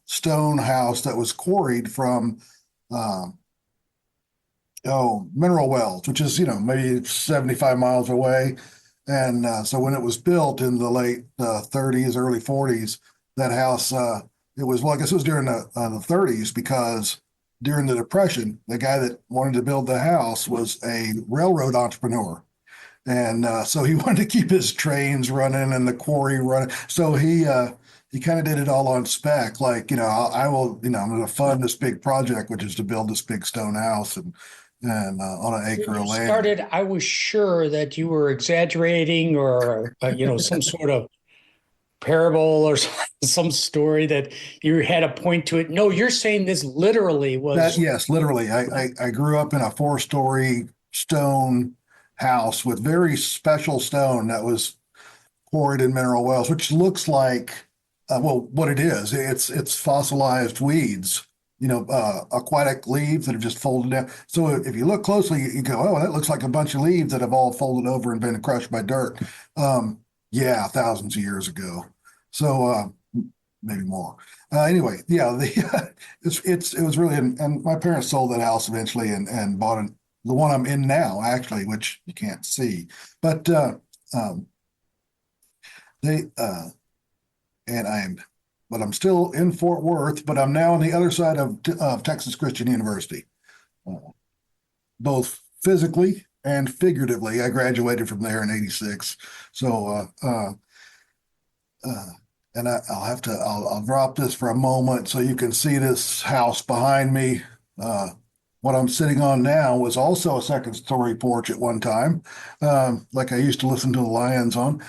E: stone house that was quarried from mineral wells, which is, maybe 75 miles away. And so when it was built in the late 30s, early 40s, that house, it was, well, I guess it was during the 30s, because during the Depression, the guy that wanted to build the house was a railroad entrepreneur. And so he wanted to keep his trains running and the quarry running. So he kind of did it all on spec. Like, I will, I'm going to fund this big project, which is to build this big stone house and on an acre
B: When
E: of
B: you
E: land.
B: started, I was sure that you were exaggerating or, some sort of parable or some story that you had a point to it. No, you're saying this literally was.
E: Yes, literally. I grew up in a 4-story stone house with very special stone that was quarried in mineral wells, which looks like, what it is. It's fossilized weeds, aquatic leaves that have just folded down. So if you look closely, you go, oh, that looks like a bunch of leaves that have all folded over and been crushed by dirt. Yeah, thousands of years ago. So maybe more. Anyway, yeah, it was really, and my parents sold that house eventually and bought the one I'm in now, actually, which you can't see, but they but I'm still in Fort Worth, but I'm now on the other side of Texas Christian University, both physically and figuratively. I graduated from there in '86, so and I'll drop this for a moment so you can see this house behind me. What I'm sitting on now was also a second-story porch at one time, like I used to listen to the Lions on.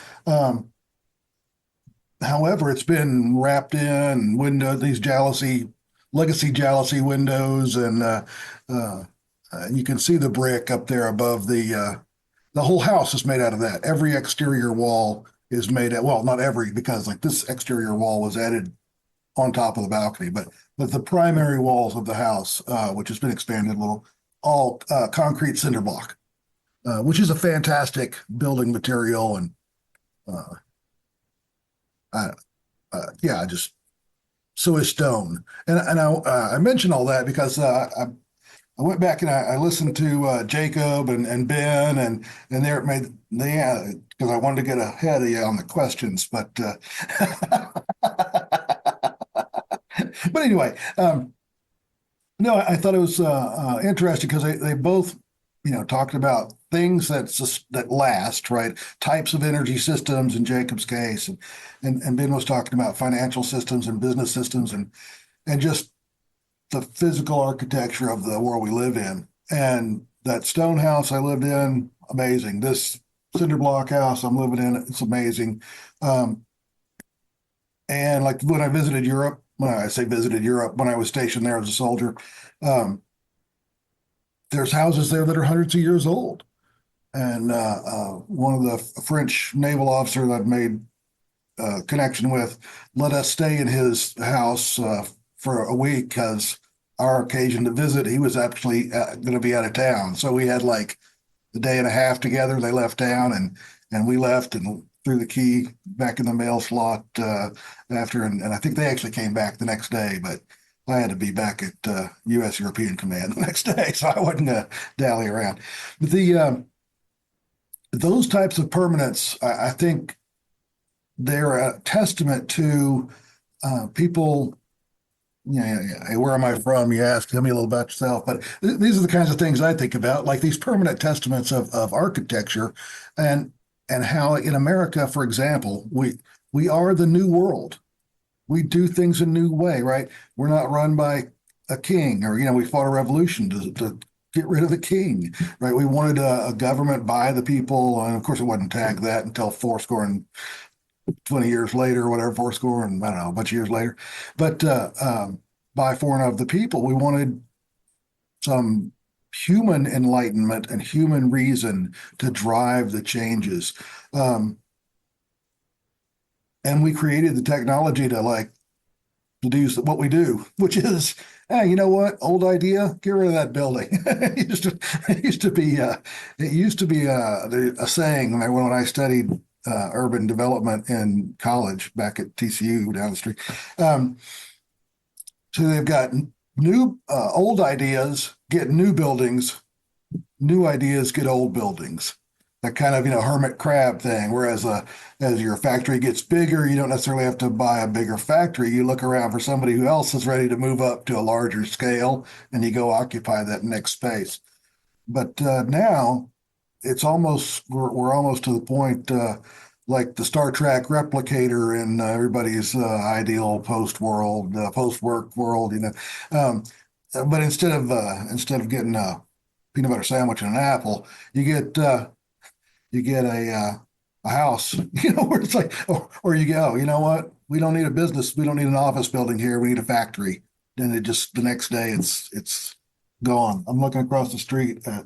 E: However, it's been wrapped in these legacy jalousie windows, and you can see the brick up there above the whole house is made out of that. Every exterior wall is made out, well, not every, because like this exterior wall was added on top of the balcony, but the primary walls of the house, which has been expanded a little, all concrete cinder block, which is a fantastic building material. And just so is stone. And I mention all that because I went back and I listened to Jacob and Ben and because I wanted to get ahead of you on the questions, but but anyway, no, I thought it was interesting because they both, talked about things that last, right? Types of energy systems in Jacob's case, and Ben was talking about financial systems and business systems and just the physical architecture of the world we live in. And that stone house I lived in, amazing. This cinder block house I'm living in, it's amazing. And like when I visited Europe, when I say visited Europe, when I was stationed there as a soldier, there's houses there that are hundreds of years old. And one of the French naval officers I've made a connection with let us stay in his house for a week because our occasion to visit, he was actually going to be out of town. So we had like a day and a half together. They left town and we left and threw the key back in the mail slot after. And I think they actually came back the next day, but I had to be back at U.S. European Command the next day, so I wasn't going to dally around. But those types of permanents, I think they're a testament to people. Hey, where am I from? You ask, tell me a little about yourself. But these are the kinds of things I think about, like these permanent testaments of architecture, and how in America, for example, we are the new world. We do things a new way, right? We're not run by a king, or we fought a revolution to get rid of the king, right? We wanted a government by the people, and of course, it wasn't tagged that until 20 years later, or whatever, fourscore and I don't know, a bunch of years later. But by, for, and of the people, we wanted some human enlightenment and human reason to drive the changes. And we created the technology to do what we do, which is, hey, you know what? Old idea, get rid of that building. It used to be a saying when I studied urban development in college back at TCU down the street. So they've got old ideas, get new buildings, new ideas get old buildings. That kind of, hermit crab thing. Whereas as your factory gets bigger, you don't necessarily have to buy a bigger factory. You look around for somebody who else is ready to move up to a larger scale, and you go occupy that next space. But now it's almost we're almost to the point like the Star Trek replicator in everybody's ideal post work world, but instead of getting a peanut butter sandwich and an apple, you get a house, where it's like, or you go, you know what? We don't need a business. We don't need an office building here. We need a factory. Then the next day it's gone. I'm looking across the street at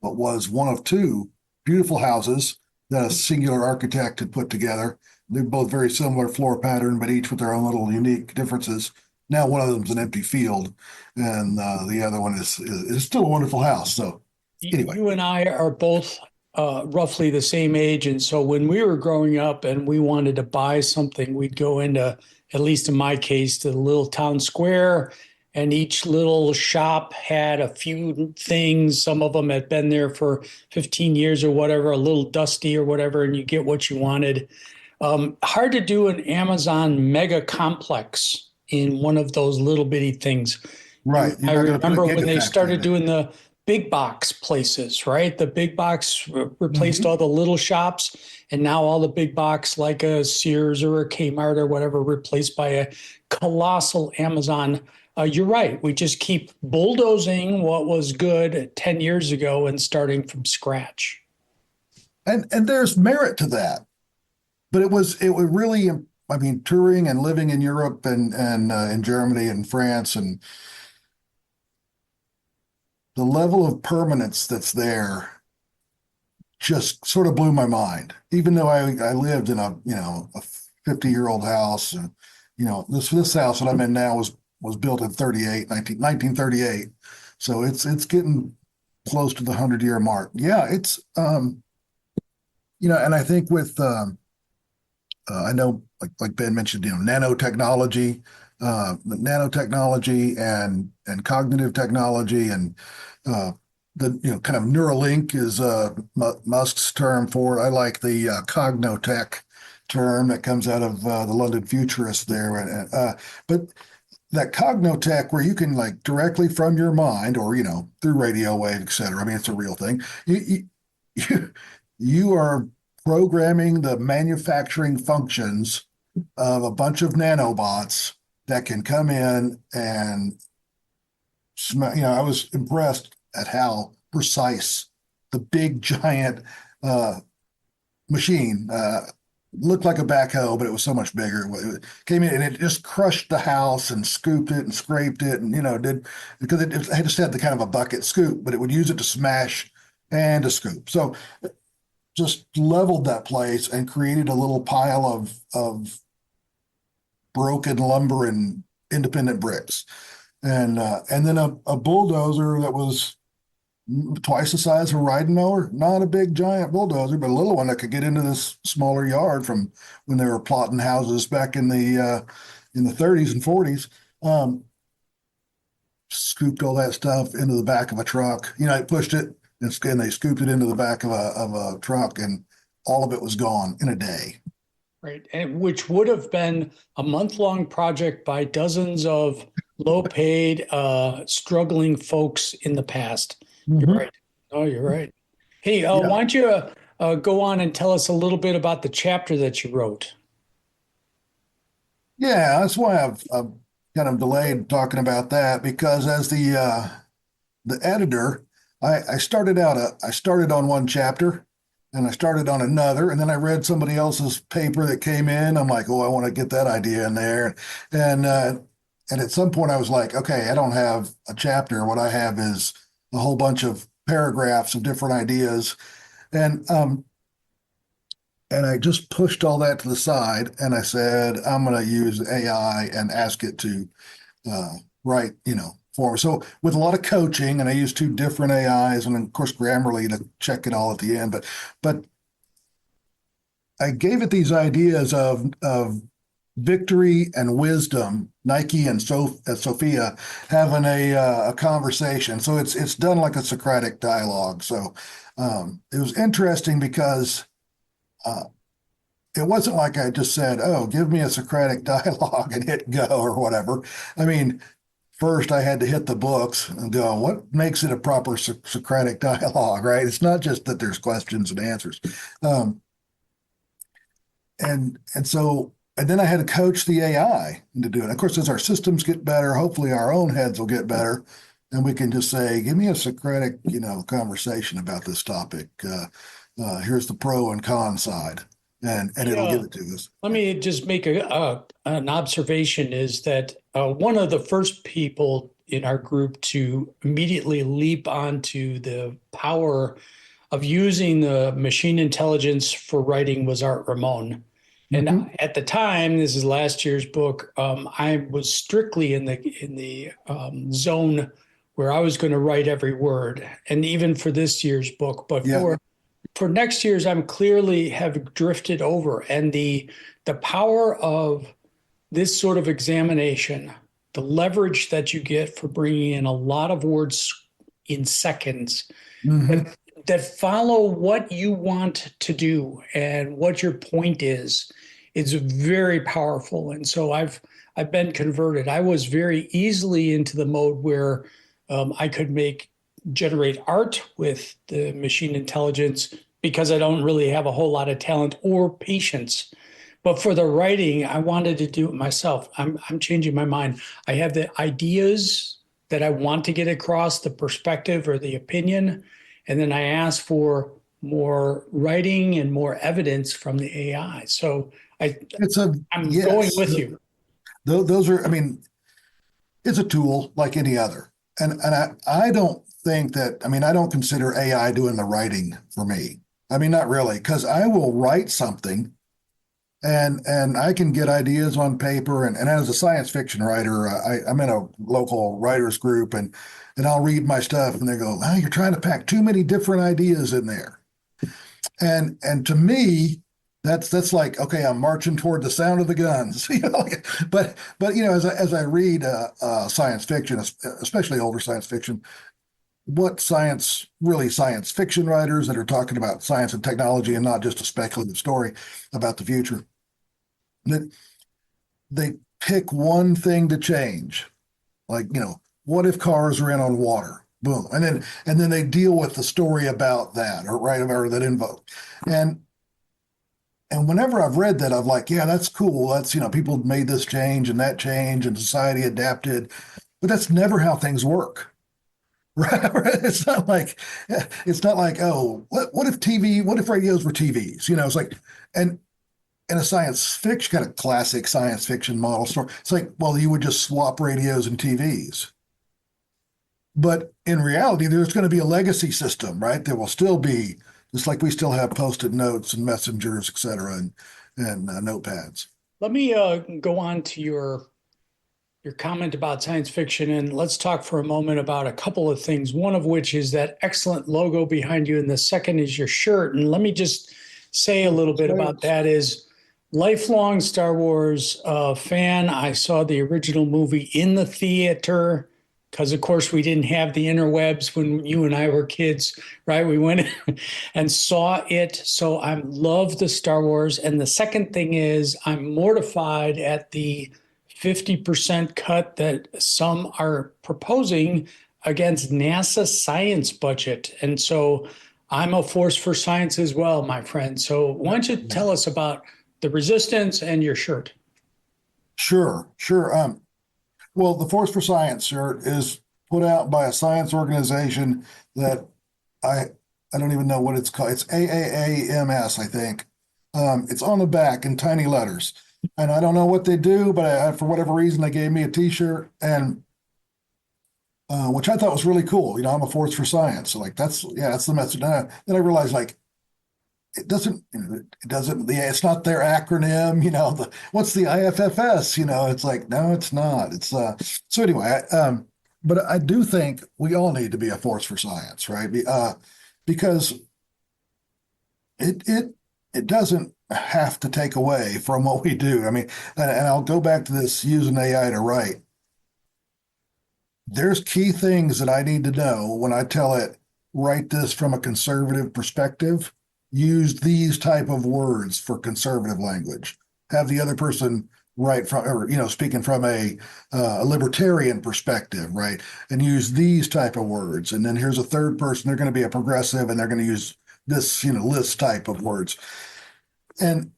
E: what was one of two beautiful houses that a singular architect had put together. They're both very similar floor pattern, but each with their own little unique differences. Now one of them's an empty field, and the other one is still a wonderful house. So anyway,
B: you and I are both roughly the same age. And so when we were growing up and we wanted to buy something, we'd go into, at least in my case, to the little town square, and each little shop had a few things. Some of them had been there for 15 years or whatever, a little dusty or whatever, and you get what you wanted. Hard to do an Amazon mega complex in one of those little bitty things.
E: right.
B: I remember when they started doing the big box places, right? The big box replaced all the little shops, and now all the big box, like a Sears or a Kmart or whatever, replaced by a colossal Amazon. You're right. We just keep bulldozing what was good 10 years ago and starting from scratch.
E: And there's merit to that, but it was really, I mean, touring and living in Europe and in Germany and France, and the level of permanence that's there just sort of blew my mind. Even though I lived in a 50-year-old house, and this house that I'm in now was built in 1938. So it's getting close to the 100-year mark. Yeah, it's and I think with I know like Ben mentioned, nanotechnology, and cognitive technology, and the kind of Neuralink is Musk's term for it. I like the cognotech term that comes out of the London Futurists there, but that cognotech where you can, like, directly from your mind or through radio wave, et cetera. I mean, it's a real thing. You are programming the manufacturing functions of a bunch of nanobots that can come in and I was impressed at how precise the big giant machine looked like a backhoe, but it was so much bigger. It came in and it just crushed the house and scooped it and scraped it, and did, because it just had the kind of a bucket scoop, but it would use it to smash and to scoop. So just leveled that place and created a little pile of broken lumber and independent bricks, and then a bulldozer that was twice the size of a riding mower. Not a big giant bulldozer, but a little one that could get into this smaller yard from when they were plotting houses back in the 30s and 40s. Scooped all that stuff into the back of a truck. I pushed it and they scooped it into the back of a truck, and all of it was gone in a day.
B: Right, and which would have been a month-long project by dozens of low-paid, struggling folks in the past. You're right. Oh, you're right. Hey, why don't you go on and tell us a little bit about the chapter that you wrote?
E: Yeah, that's why I've kind of delayed talking about that, because as the editor, I started on one chapter, and I started on another, and then I read somebody else's paper that came in. I'm like, oh, I want to get that idea in there, and at some point I was like, okay, I don't have a chapter. What I have is a whole bunch of paragraphs of different ideas, and I just pushed all that to the side, and I said, I'm going to use AI and ask it to write, for me. So with a lot of coaching, and I used two different AIs, and of course Grammarly to check it all at the end. But I gave it these ideas of Victory and Wisdom, Nike and Sophia having a conversation. So it's done like a Socratic dialogue. So it was interesting because uh, it wasn't like I just said, "Oh, give me a Socratic dialogue and hit go" or whatever. I mean, first I had to hit the books and go, "What makes it a proper Socratic dialogue?" Right? It's not just that there's questions and answers, um, and so. And then I had to coach the AI into doing it. Of course, as our systems get better, hopefully our own heads will get better, and we can just say, "Give me a Socratic, conversation about this topic. Here's the pro and con side," and it'll give it to us.
B: Let me just make an observation is that one of the first people in our group to immediately leap onto the power of using the machine intelligence for writing was Art Ramon. And at the time, this is last year's book, I was strictly in the zone where I was going to write every word, and even for this year's book. But for next year's, I'm clearly have drifted over, and the power of this sort of examination, the leverage that you get for bringing in a lot of words in seconds that follow what you want to do and what your point is very powerful. And so I've been converted. I was very easily into the mode where I could generate art with the machine intelligence because I don't really have a whole lot of talent or patience. But for the writing, I wanted to do it myself. I'm changing my mind. I have the ideas that I want to get across, the perspective or the opinion, and then I ask for more writing and more evidence from the AI. So I'm going with you.
E: Those are, I mean, it's a tool like any other. And I don't think that, I don't consider AI doing the writing for me. Not really, because I will write something and I can get ideas on paper. And as a science fiction writer, I'm in a local writers group and I'll read my stuff and they go, "Oh, you're trying to pack too many different ideas in there." And to me, that's like, okay, I'm marching toward the sound of the guns, But as I read science fiction, especially older science fiction, what science fiction writers that are talking about science and technology and not just a speculative story about the future, that they pick one thing to change, like what if cars ran on water? Boom, and then they deal with the story about that, or that info, and whenever I've read that, I'm like, yeah, that's cool. That's people made this change and that change, and society adapted, but that's never how things work. Right? It's not like oh, what if radios were TVs? It's like, and in a science fiction kind of classic science fiction model story, it's like, well, you would just swap radios and TVs. But in reality, there's going to be a legacy system, right? There will still be, just like we still have post-it notes and messengers, et cetera, and notepads.
B: Let me go on to your comment about science fiction, and let's talk for a moment about a couple of things, one of which is that excellent logo behind you, and the second is your shirt. And let me just say a little bit about that. Is lifelong Star Wars fan. I saw the original movie in the theater because, of course, we didn't have the interwebs when you and I were kids, right? We went and saw it. So I love the Star Wars. And the second thing is I'm mortified at the 50% cut that some are proposing against NASA science budget. And so I'm a force for science as well, my friend. So why don't you tell us about the resistance and your shirt?
E: Sure. Well, the Force for Science shirt is put out by a science organization that I don't even know what it's called. It's AAAMS, I think. It's on the back in tiny letters. And I don't know what they do, but for whatever reason, they gave me a T-shirt, and which I thought was really cool. I'm a force for science. So that's the message. Then I realized it's not their acronym. What's the IFFS? It's like, no, it's not. It's so anyway. But I do think we all need to be a force for science, right? Because it it doesn't have to take away from what we do. I mean, and I'll go back to this using AI to write. There's key things that I need to know when I tell it, write this from a conservative perspective, use these type of words for conservative language. Have the other person write from, or, speaking from a libertarian perspective, right? And use these type of words. And then here's a third person, they're going to be a progressive and they're going to use this, list type of words. And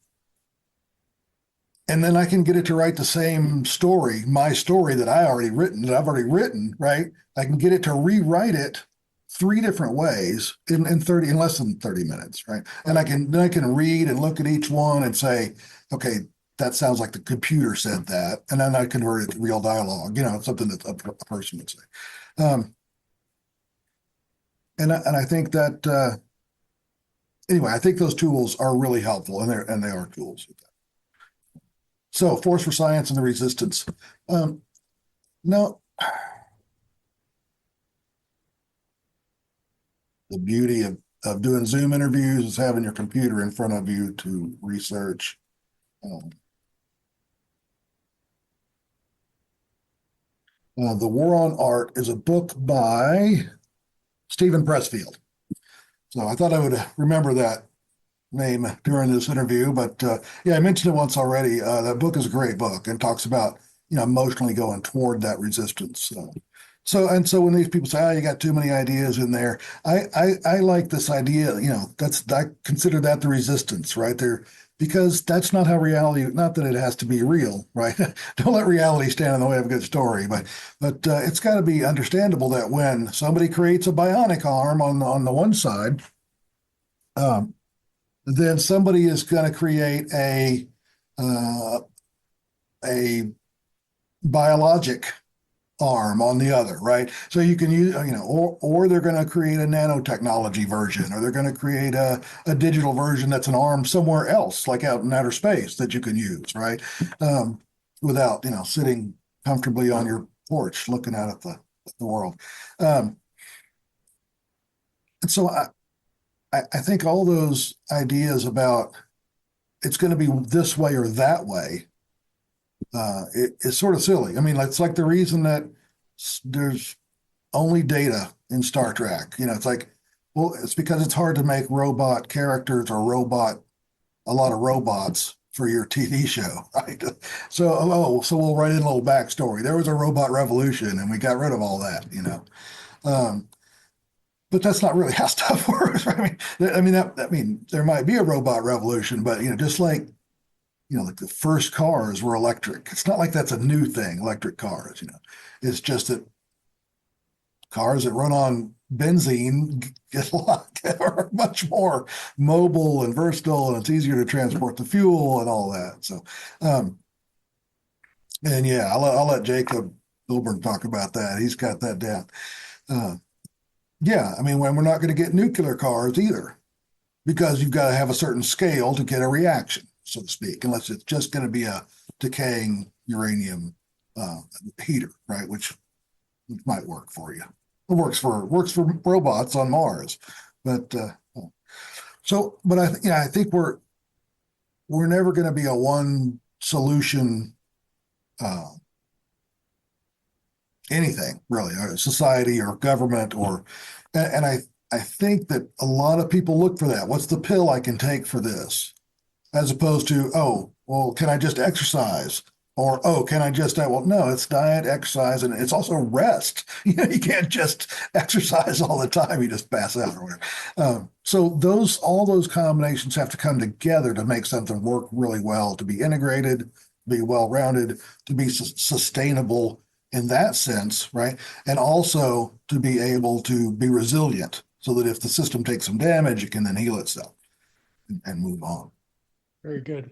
E: then I can get it to write the same story, my story that I've already written, right? I can get it to rewrite it 3 different ways in less than 30 minutes, right? And I can read and look at each one and say, okay, that sounds like the computer said that. And then I convert it to real dialogue, something that a person would say. And I think that anyway, I think those tools are really helpful, and they are tools. So, Force for Science and the Resistance. No, the beauty of doing Zoom interviews is having your computer in front of you to research. The War on Art is a book by Stephen Pressfield. So I thought I would remember that name during this interview, but I mentioned it once already. That book is a great book and talks about emotionally going toward that resistance. So when these people say, "Oh, you got too many ideas in there," I like this idea. I consider that the resistance right there, because that's not how reality. Not that it has to be real, right? Don't let reality stand in the way of a good story, but it's got to be understandable that when somebody creates a bionic arm on the one side, then somebody is going to create a biologic arm on the other, right? So you can use, or they're going to create a nanotechnology version, or they're going to create a digital version that's an arm somewhere else, like out in outer space, that you can use, right? Without, sitting comfortably on your porch looking out at the world. And so I think all those ideas about it's going to be this way or that way, it's sort of silly. I mean, it's like the reason that there's only data in Star Trek. It's like, well, it's because it's hard to make robot characters or a lot of robots for your TV show, right? So we'll write in a little backstory. There was a robot revolution and we got rid of all that, But that's not really how stuff works. Right? I mean, there might be a robot revolution, but just like like the first cars were electric. It's not like that's a new thing, electric cars. It's just that cars that run on benzene are much more mobile and versatile, and it's easier to transport the fuel and all that. So, and I'll let Jacob Bilburn talk about that. He's got that down. I mean, when we're not going to get nuclear cars either, because you've got to have a certain scale to get a reaction, so to speak, unless it's just going to be a decaying uranium heater, right? Which might work for you. It works for robots on Mars, but I think we're never going to be a one solution anything really, society or government and I think that a lot of people look for that. What's the pill I can take for this? As opposed to, oh, well, can I just exercise? Or, oh, can I just, well, no, it's diet, exercise, and it's also rest. You can't just exercise all the time. You just pass out or whatever. So all those combinations have to come together to make something work really well, to be integrated, be well-rounded, to be sustainable in that sense, right? And also to be able to be resilient so that if the system takes some damage, it can then heal itself and move on.
B: Very good.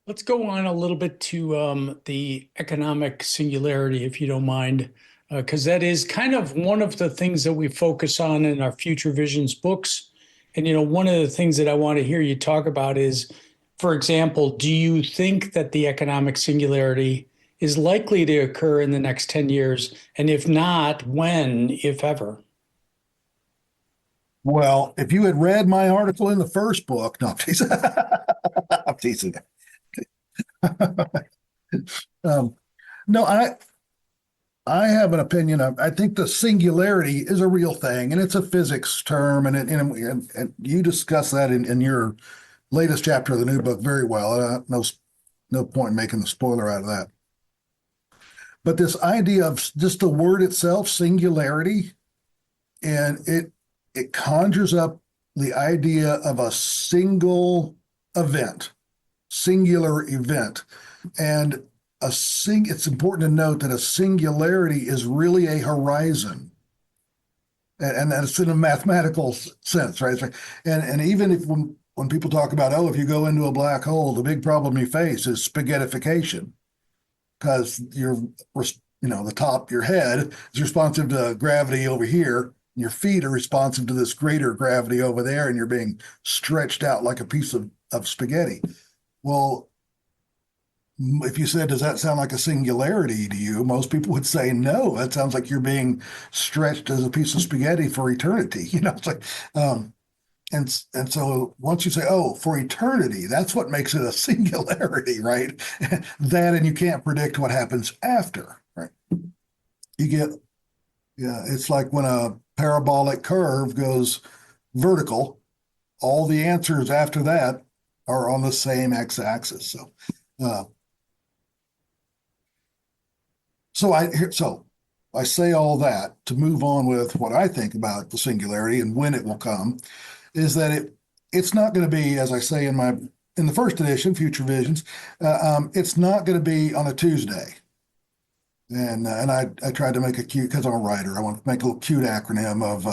B: Let's go on a little bit to the economic singularity, if you don't mind, because that is kind of one of the things that we focus on in our Future Visions books. And, one of the things that I want to hear you talk about is, for example, do you think that the economic singularity is likely to occur in the next 10 years? And if not, when, if ever?
E: Well, if you had read my article in the first book, no, I'm teasing. I'm teasing. um, no, I have an opinion. I think the singularity is a real thing, and it's a physics term, and you discuss that in your latest chapter of the new book very well. No point in making the spoiler out of that. But this idea of just the word itself, singularity, and it conjures up the idea of a singular event, and it's important to note that a singularity is really a horizon, and that's in a mathematical sense, right? And even if when people talk about, oh, if you go into a black hole, the big problem you face is spaghettification, because the top, your head is responsive to gravity over here. Your feet are responsive to this greater gravity over there, and you're being stretched out like a piece of spaghetti. Well, if you said, does that sound like a singularity to you? Most people would say, no, that sounds like you're being stretched as a piece of spaghetti for eternity. It's like, and so once you say, oh, for eternity, that's what makes it a singularity, right? That, and you can't predict what happens after, right? It's like when a parabolic curve goes vertical, all the answers after that are on the same x-axis. So I say all that to move on with what I think about the singularity and when it will come, is that it's not going to be, as I say in the first edition, Future Visions, it's not going to be on a Tuesday. And I tried to make a cute, because I'm a writer, I want to make a little cute acronym of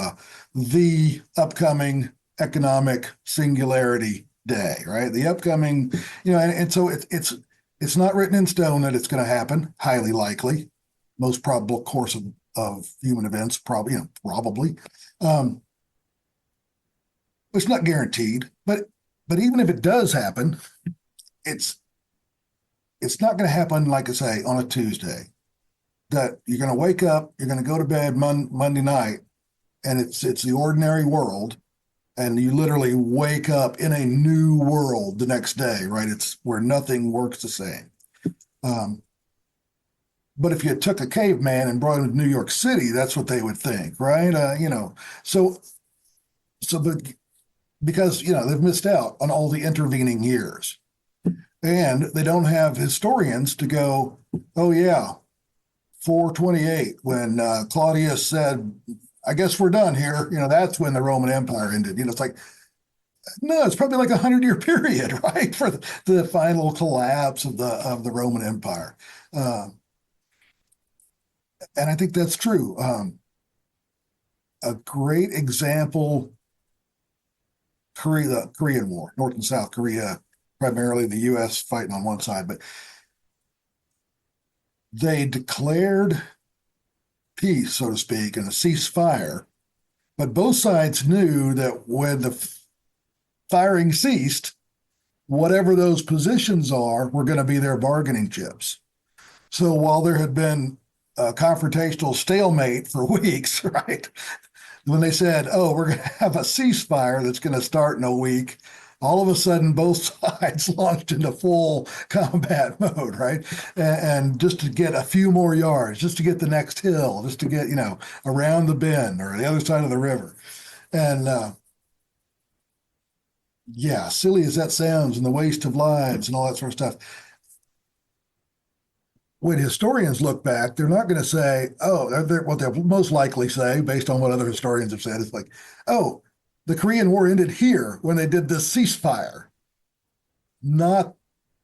E: the upcoming economic singularity day, right? The upcoming, and so it's not written in stone that it's going to happen, highly likely, most probable course of human events, probably. It's not guaranteed, but even if it does happen, it's not going to happen, like I say, on a Tuesday. That you're going to wake up, you're going to go to bed Monday night, and it's the ordinary world, and you literally wake up in a new world the next day, right? It's where nothing works the same. But if you took a caveman and brought him to New York City, that's what they would think, right? Because they've missed out on all the intervening years, and they don't have historians to go, oh yeah, 428, when Claudius said, I guess we're done here. That's when the Roman Empire ended. It's like, no, it's probably like 100-year period, right, for the final collapse of the Roman Empire. And I think that's true. A great example, the Korean War, North and South Korea, primarily the U.S. fighting on one side, but they declared peace, so to speak, and a ceasefire. But both sides knew that when the firing ceased, whatever those positions are were going to be their bargaining chips. So while there had been a confrontational stalemate for weeks, right? When they said, oh, we're going to have a ceasefire that's going to start in a week, all of a sudden both sides launched into full combat mode, right? And just to get a few more yards, just to get the next hill, just to get, around the bend or the other side of the river. And silly as that sounds, and the waste of lives and all that sort of stuff. When historians look back, they're not going to say, oh, what they'll most likely say, based on what other historians have said, is like, oh, the Korean War ended here when they did this ceasefire. Not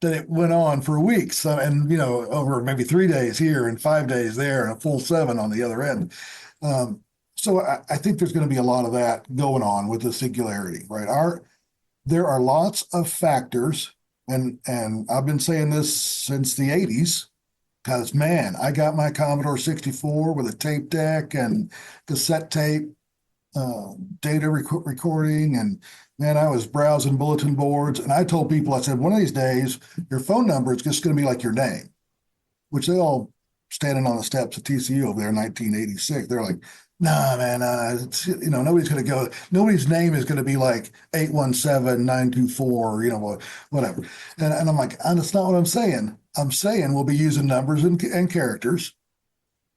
E: that it went on for weeks and, over maybe 3 days here and 5 days there and a full 7 on the other end. So I think there's going to be a lot of that going on with the singularity, right? There are lots of factors, and I've been saying this since the 80s, because, man, I got my Commodore 64 with a tape deck and cassette tape, data recording, and man, I was browsing bulletin boards, and I told people, I said, one of these days, your phone number is just going to be like your name, which they all standing on the steps of TCU over there in 1986. They're like, Nah, man, nobody's name is going to be like 817-924, whatever. And I'm like, that's not what I'm saying. I'm saying we'll be using numbers and characters.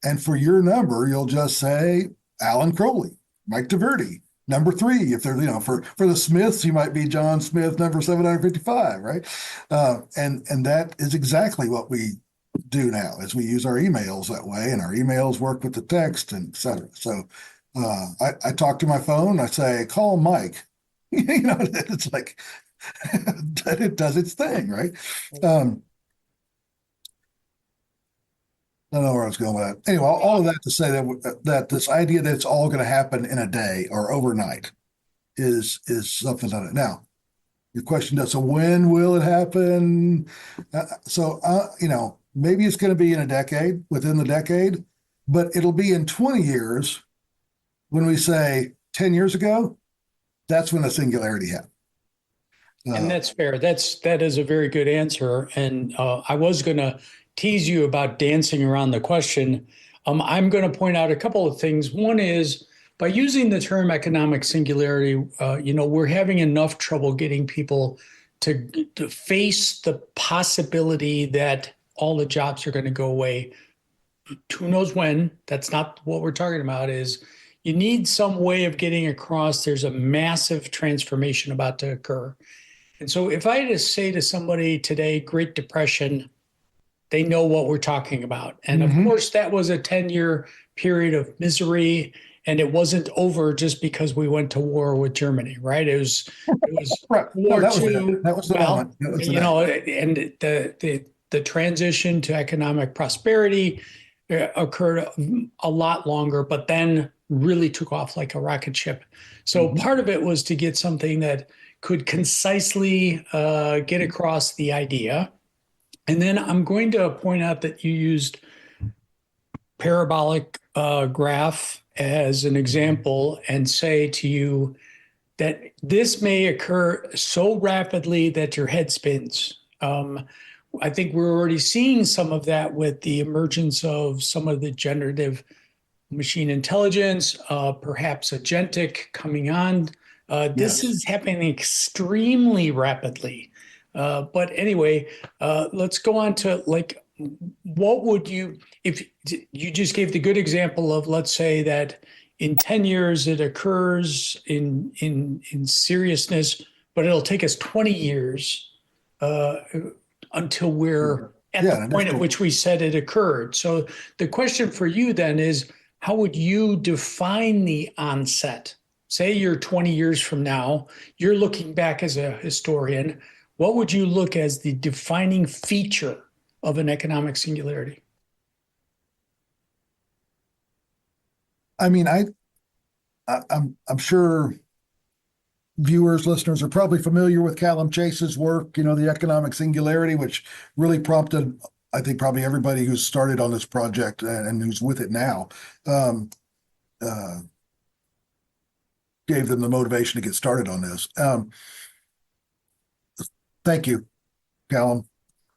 E: And for your number, you'll just say Alan Crowley, Mike DiVerde, number 3. If they're, for the Smiths, you might be John Smith, number 755, right? And that is exactly what we do now, is we use our emails that way, and our emails work with the text and et cetera. So I talk to my phone, I say, call Mike. It's like, it does its thing, right? I don't know where I was going with that. Anyway, all of that to say that this idea that it's all going to happen in a day or overnight is something on it. Now, your question does, so when will it happen? Maybe it's going to be in a decade, within the decade, but it'll be in 20 years when we say 10 years ago, that's when the singularity happened.
B: And that's fair. That is a very good answer. And I was going to tease you about dancing around the question. I'm going to point out a couple of things. One is, by using the term economic singularity, we're having enough trouble getting people to face the possibility that all the jobs are going to go away. Who knows when? That's not what we're talking about. Is you need some way of getting across there's a massive transformation about to occur. And so if I had to say to somebody today, Great Depression, they know what we're talking about. And of course, that was a 10-year period of misery, and it wasn't over just because we went to war with Germany, right? It was
E: right.
B: War
E: that was
B: II.
E: That was the moment.
B: And the transition to economic prosperity occurred a lot longer, but then really took off like a rocket ship. So part of it was to get something that could concisely get across the idea. And then I'm going to point out that you used parabolic graph as an example and say to you that this may occur so rapidly that your head spins. I think we're already seeing some of that with the emergence of some of the generative machine intelligence, perhaps agentic coming on. This is happening extremely rapidly. But anyway, let's go on to what would you, if you just gave the good example of, let's say that in 10 years it occurs in seriousness, but it'll take us 20 years until we're at the point at which we said it occurred. So the question for you then is, how would you define the onset? Say you're 20 years from now, you're looking back as a historian. What would you look as the defining feature of an economic singularity?
E: I mean, I'm sure viewers, listeners are probably familiar with Callum Chase's work, the economic singularity, which really prompted, I think, probably everybody who's started on this project and who's with it now, gave them the motivation to get started on this. Thank you, Callum.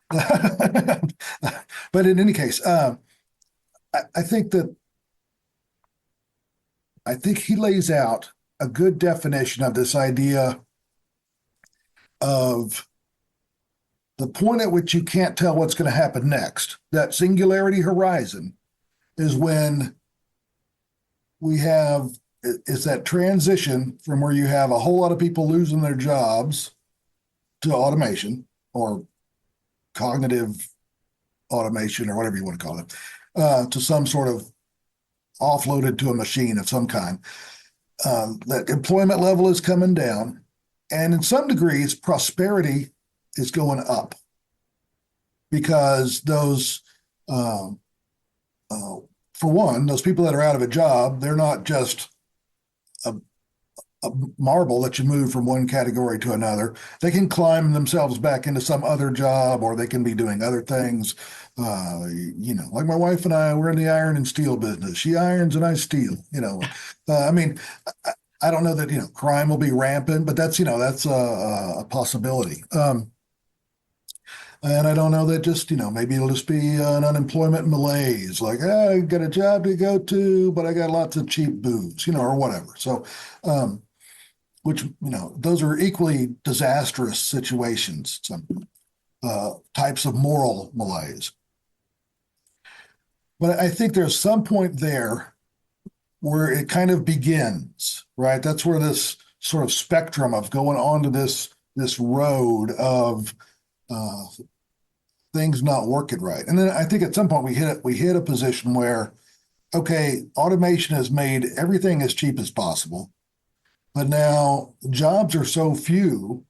E: But in any case, I think he lays out a good definition of this idea of the point at which you can't tell what's going to happen next. That singularity horizon is when it's that transition from where you have a whole lot of people losing their jobs to automation or cognitive automation or whatever you want to call it, to some sort of offloaded to a machine of some kind. That employment level is coming down, and in some degrees, prosperity is going up because those, for one, those people that are out of a job, they're not just a marble that you move from one category to another. They can climb themselves back into some other job, or they can be doing other things. Like my wife and I, we're in the iron and steel business. She irons and I steel. I mean, I don't know that crime will be rampant, but that's a possibility. And I don't know that just, maybe it'll just be an unemployment malaise, like, I got a job to go to, but I got lots of cheap booze, or whatever. So, which, those are equally disastrous situations, some types of moral malaise. But I think there's some point there where it kind of begins, right? That's where this sort of spectrum of going onto this road of things not working right. And then I think at some point we hit a position where, okay, automation has made everything as cheap as possible, but now jobs are so few,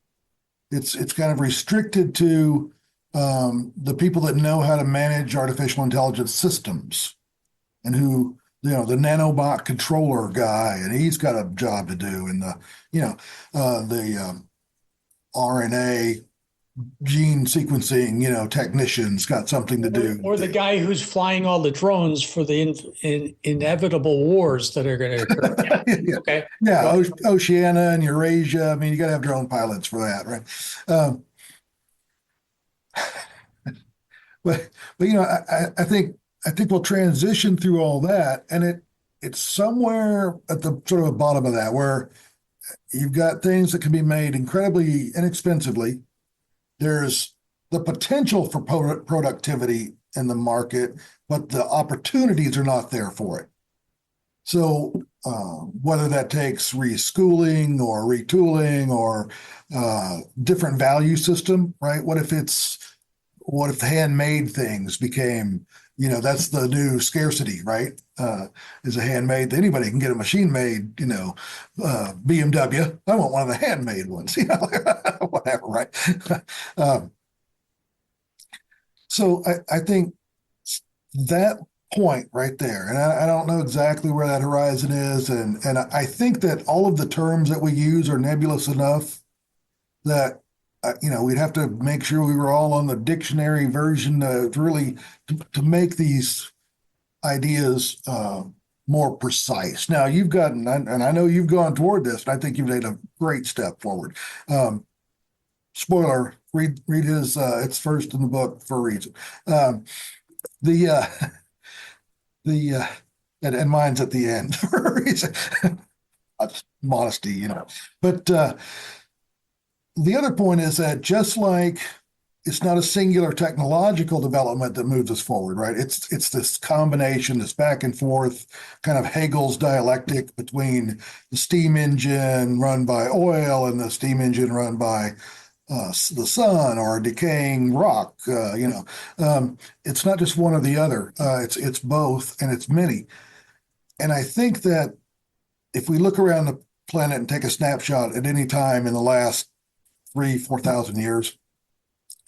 E: it's kind of restricted to the people that know how to manage artificial intelligence systems, and who, the nanobot controller guy, and he's got a job to do, and the RNA gene sequencing, technicians got something to do.
B: Or the guy who's flying all the drones for the inevitable wars that are going to occur.
E: Yeah.
B: Okay.
E: Yeah, Oceania and Eurasia. I mean, you got to have drone pilots for that, right? But I think we'll transition through all that, and it's somewhere at the sort of bottom of that where you've got things that can be made incredibly inexpensively. There's the potential for productivity in the market, but the opportunities are not there for it. So whether that takes reschooling or retooling or different value system, right? What if the handmade things became, that's the new scarcity, right? Is a handmade, anybody can get a machine made, BMW. I want one of the handmade ones, whatever, right? So I think that point right there, and I don't know exactly where that horizon is, and I think that all of the terms that we use are nebulous enough that we'd have to make sure we were all on the dictionary version to really to make these ideas more precise. Now you've gotten, and I know you've gone toward this, and I think you've made a great step forward. Spoiler: read his. It's first in the book for a reason. And mine's at the end for a reason. Modesty, but. The other point is that just like it's not a singular technological development that moves us forward, right? It's this combination, this back and forth, kind of Hegel's dialectic between the steam engine run by oil and the steam engine run by the sun or a decaying rock. It's not just one or the other. It's both, and it's many. And I think that if we look around the planet and take a snapshot at any time in the last 4,000 years,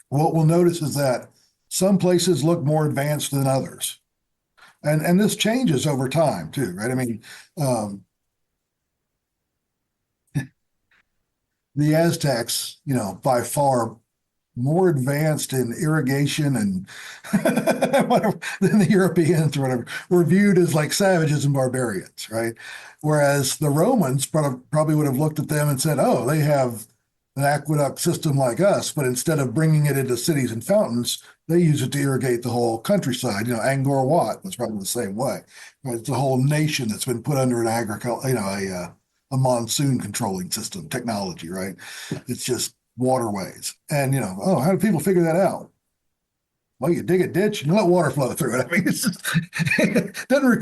E: what we'll notice is that some places look more advanced than others. And this changes over time too, right? I mean, the Aztecs, by far more advanced in irrigation and whatever than the Europeans or whatever, were viewed as like savages and barbarians, right? Whereas the Romans probably would have looked at them and said, oh, they have an aqueduct system like us, but instead of bringing it into cities and fountains, they use it to irrigate the whole countryside. Angkor Wat was probably the same way. It's a whole nation that's been put under an a monsoon controlling system technology, right? It's just waterways. And, how do people figure that out? Well, you dig a ditch and let water flow through it. I mean, it's just,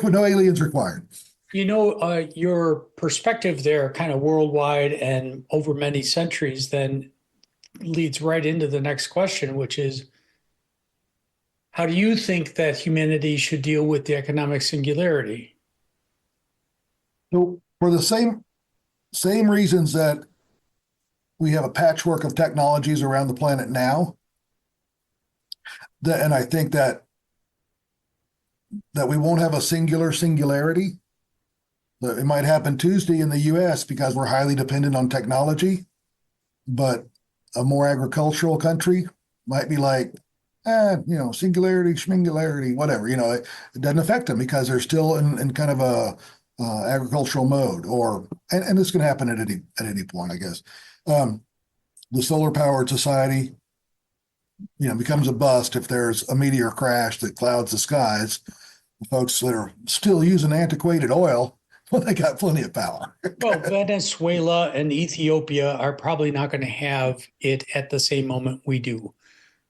E: no aliens required.
B: Your perspective there, kind of worldwide and over many centuries, then leads right into the next question, which is, how do you think that humanity should deal with the economic singularity?
E: So, for the same reasons that we have a patchwork of technologies around the planet now, and I think that we won't have a singularity. It might happen Tuesday in the U.S. because we're highly dependent on technology, but a more agricultural country might be like, singularity, schmingularity, whatever. It doesn't affect them because they're still in kind of a agricultural mode, and this can happen at any point, I guess. The solar powered society becomes a bust if there's a meteor crash that clouds the skies. The folks that are still using antiquated oil, well, they got plenty of power.
B: Well, Venezuela and Ethiopia are probably not going to have it at the same moment we do.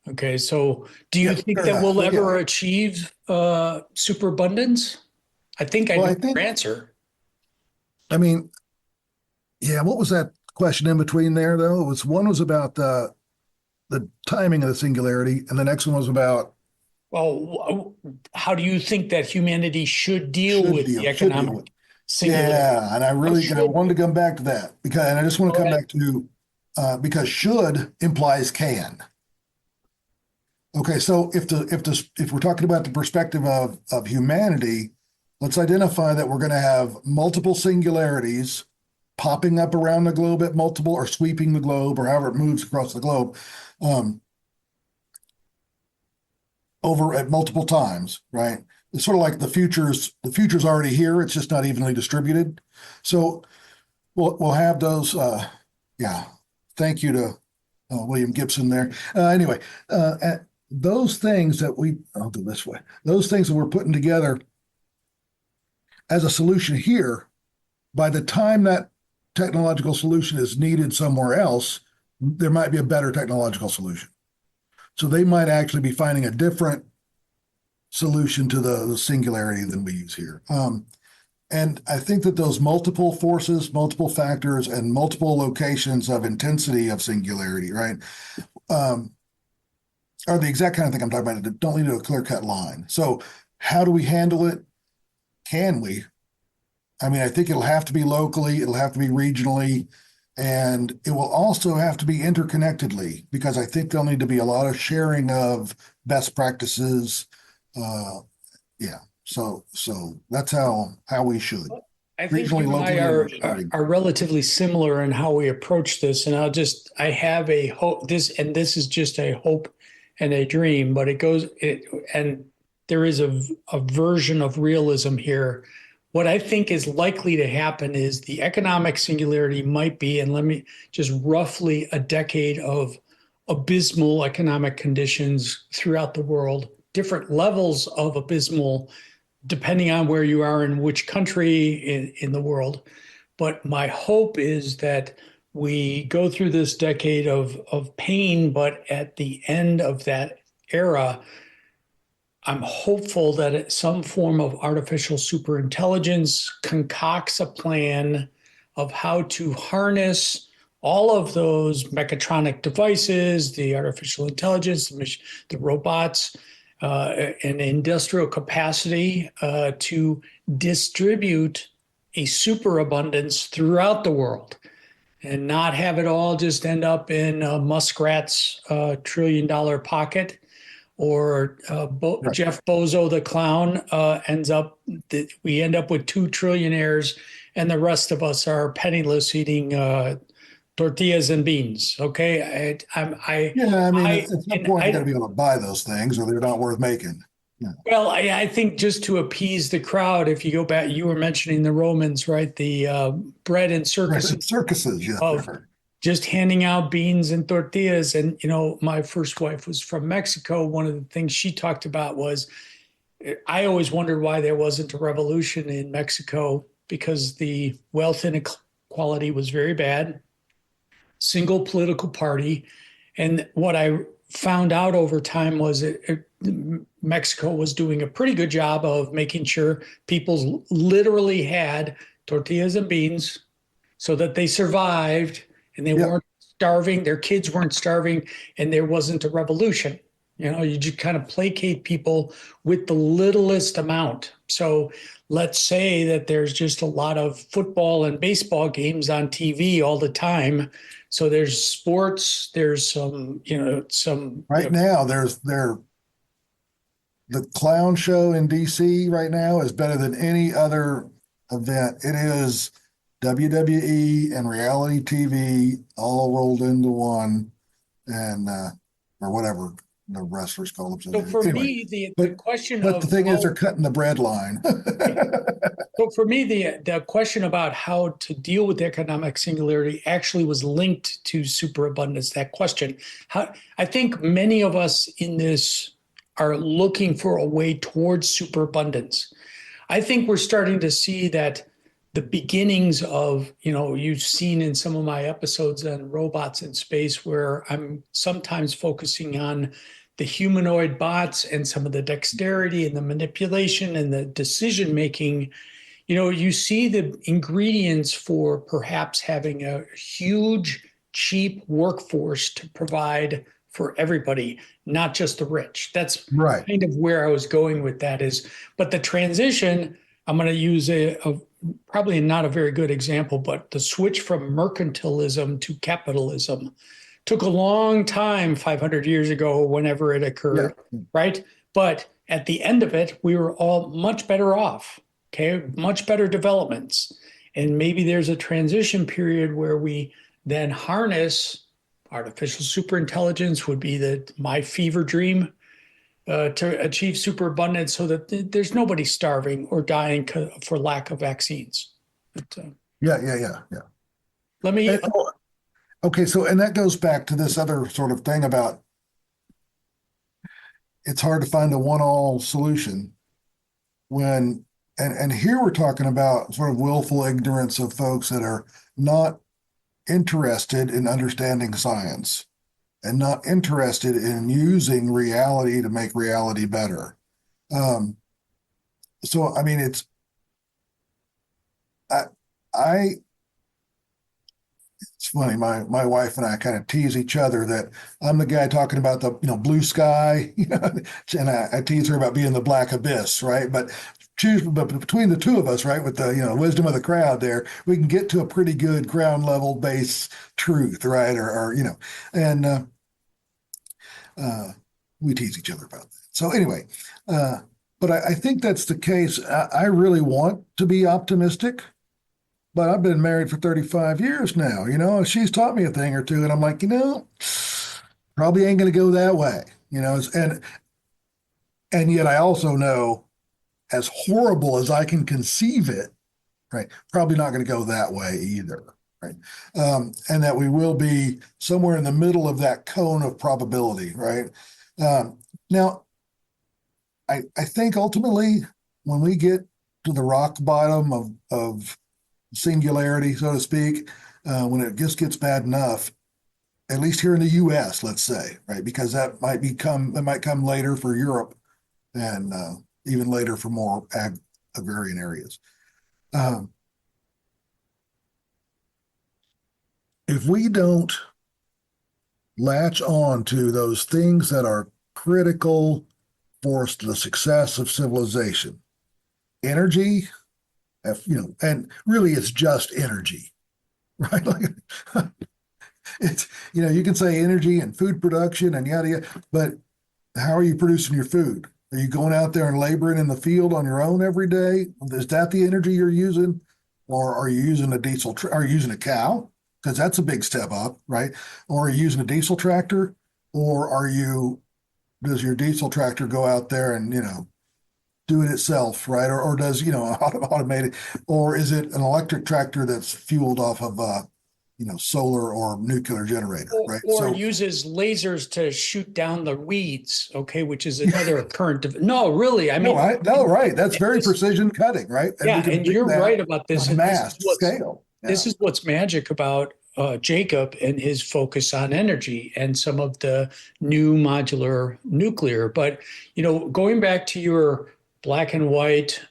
B: Okay, so do you
E: Yeah,
B: think
E: fair
B: that
E: enough.
B: we'll
E: But
B: ever
E: yeah,
B: achieve superabundance? I think I
E: well,
B: know
E: I
B: your
E: think,
B: answer.
E: I mean, yeah, what was that question in between there though? It was one was about the timing of the singularity, and the next one was about
B: Well, how do you think that humanity should deal with the
E: should deal with.
B: economic singularity?
E: Yeah, and I
B: How
E: really
B: should
E: wanted to
B: we?
E: come back to that because, and I just want to
B: Go
E: come
B: ahead.
E: back to because should implies can. Okay, so if we're talking about the perspective of humanity, let's identify that we're going to have multiple singularities popping up around the globe at multiple or sweeping the globe or however it moves across the globe um, over at multiple times, right? It's sort of like the future's already here. It's just not evenly distributed. So we'll have those. Yeah, thank you to William Gibson there. Anyway, those things that I'll do this way. Those things that we're putting together as a solution here, by the time that technological solution is needed somewhere else, there might be a better technological solution. So they might actually be finding a different solution to the singularity than we use here. And I think that those multiple forces, multiple factors, and multiple locations of intensity of singularity, right, are the exact kind of thing I'm talking about. That don't lead to a clear-cut line. So how do we handle it? Can we? I mean, I think it'll have to be locally, it'll have to be regionally, and it will also have to be interconnectedly because I think there'll need to be a lot of sharing of best practices. Yeah, so that's how we should
B: I think
E: regionally,
B: you and I
E: locally, and starting.
B: are relatively similar in how we approach this, and I have a hope. This is just a hope and a dream, but and there is a version of realism here. What I think is likely to happen is the economic singularity might be, and let me just roughly a decade of abysmal economic conditions throughout the world, different levels of abysmal depending on where you are in which country in the world. But my hope is that we go through this decade of pain, but at the end of that era, I'm hopeful that some form of artificial superintelligence concocts a plan of how to harness all of those mechatronic devices, the artificial intelligence, the robots, and industrial capacity to distribute a superabundance throughout the world and not have it all just end up in Muskrat's $1 trillion pocket or
E: Right.
B: Jeff Bozo the clown we end up with two trillionaires and the rest of us are penniless eating tortillas and beans. Okay,
E: Yeah, I mean,
B: I
E: at some
B: and
E: point you got
B: I
E: to be able to buy those things, or they're not worth making. Yeah,
B: well, I think just to appease the crowd, if you go back, you were mentioning the Romans, right? The bread and
E: right.
B: circus
E: Circuses, yeah,
B: of just handing out beans and tortillas. And, my first wife was from Mexico. One of the things she talked about was I always wondered why there wasn't a revolution in Mexico because the wealth inequality was very bad, single political party. And what I found out over time was Mexico was doing a pretty good job of making sure people literally had tortillas and beans so that they survived and they
E: yep,
B: weren't starving, their kids weren't starving, and there wasn't a revolution. You just kind of placate people with the littlest amount. So let's say that there's just a lot of football and baseball games on TV all the time. So there's sports, there's some
E: right now the clown show in DC right now is better than any other event. It is WWE and reality TV all rolled into one, and or whatever the wrestlers call
B: So
E: themselves.
B: for
E: Anyway,
B: me, the
E: but
B: question
E: but
B: of
E: the thing is,
B: how,
E: they're cutting the bread line.
B: so for me, the question about how to deal with economic singularity actually was linked to superabundance. That question, how I think many of us in this are looking for a way towards superabundance. I think we're starting to see that the beginnings of, you've seen in some of my episodes on robots in space where I'm sometimes focusing on the humanoid bots and some of the dexterity and the manipulation and the decision making. You see the ingredients for perhaps having a huge, cheap workforce to provide for everybody, not just the rich. That's
E: Right.
B: kind of where I was going with that is, but the transition, I'm going to use a probably not a very good example, but the switch from mercantilism to capitalism took a long time 500 years ago, whenever it occurred, right? But at the end of it, we were all much better off, okay? Much better developments. And maybe there's a transition period where we then harness artificial superintelligence would be my fever dream to achieve superabundance so that there's nobody starving or dying for lack of vaccines. But,
E: Yeah.
B: let me.
E: And- okay, so and that goes back to this other sort of thing about it's hard to find a one-all solution when and here we're talking about sort of willful ignorance of folks that are not interested in understanding science and not interested in using reality to make reality better. So I mean, I it's funny. My wife and I kind of tease each other that I'm the guy talking about the blue sky, and I tease her about being the black abyss, right? But between the two of us, right, with the wisdom of the crowd, there we can get to a pretty good ground level base truth, right? Or and we tease each other about that. So anyway, but I think that's the case. I really want to be optimistic. But I've been married for 35 years now, she's taught me a thing or two, and I'm like, probably ain't going to go that way, and yet I also know, as horrible as I can conceive it, right, probably not going to go that way either, right, and that we will be somewhere in the middle of that cone of probability, right. Now, I think ultimately when we get to the rock bottom of singularity, so to speak, when it just gets bad enough, at least here in the U.S., let's say, right? Because that might come later for Europe and even later for more agrarian areas. If we don't latch on to those things that are critical for the success of civilization, energy, and really it's just energy, right? Like it's, you can say energy and food production and yada yada, but how are you producing your food? Are you going out there and laboring in the field on your own every day? Is that the energy you're using? Or are you using a diesel, are you using a cow? Because that's a big step up, right? Or are you using a diesel tractor? Or does your diesel tractor go out there and, do it itself, right? Or does, automated, or is it an electric tractor that's fueled off of, solar or nuclear generator, right?
B: Or uses lasers to shoot down the weeds, okay, which is another current. No, really, I mean,
E: right. That's very precision cutting, right?
B: And yeah, and you're right about this.
E: On a mass scale. Yeah.
B: This is what's magic about Jacob and his focus on energy and some of the new modular nuclear. But, going back to your black and white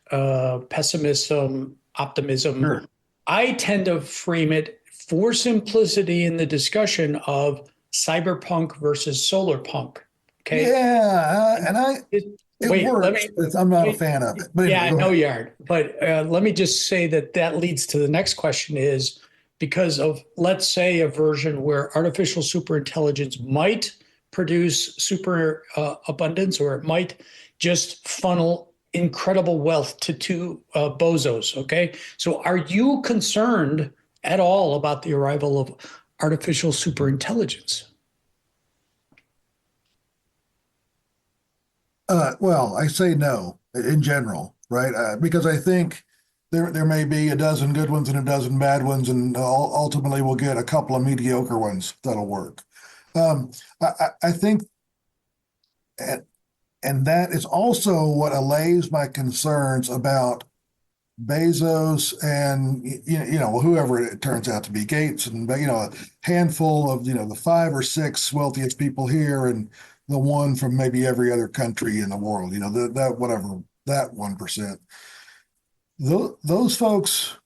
B: pessimism, optimism,
E: sure. I
B: tend to frame it for simplicity in the discussion of cyberpunk versus solar punk. Okay.
E: Yeah. It works. I'm not a fan of it.
B: But anyway, no, you aren't. But let me just say that leads to the next question is because of, let's say, a version where artificial superintelligence might produce super abundance, or it might just funnel incredible wealth to two bozos. Okay. So are you concerned at all about the arrival of artificial superintelligence?
E: Well, I say no in general, right? Because I think there may be a dozen good ones and a dozen bad ones, and ultimately we'll get a couple of mediocre ones that'll work. I think, and, and that is also what allays my concerns about Bezos and whoever it turns out to be, Gates, and a handful of the 5 or 6 wealthiest people here, and the one from maybe every other country in the world. That whatever that 1%. Those folks,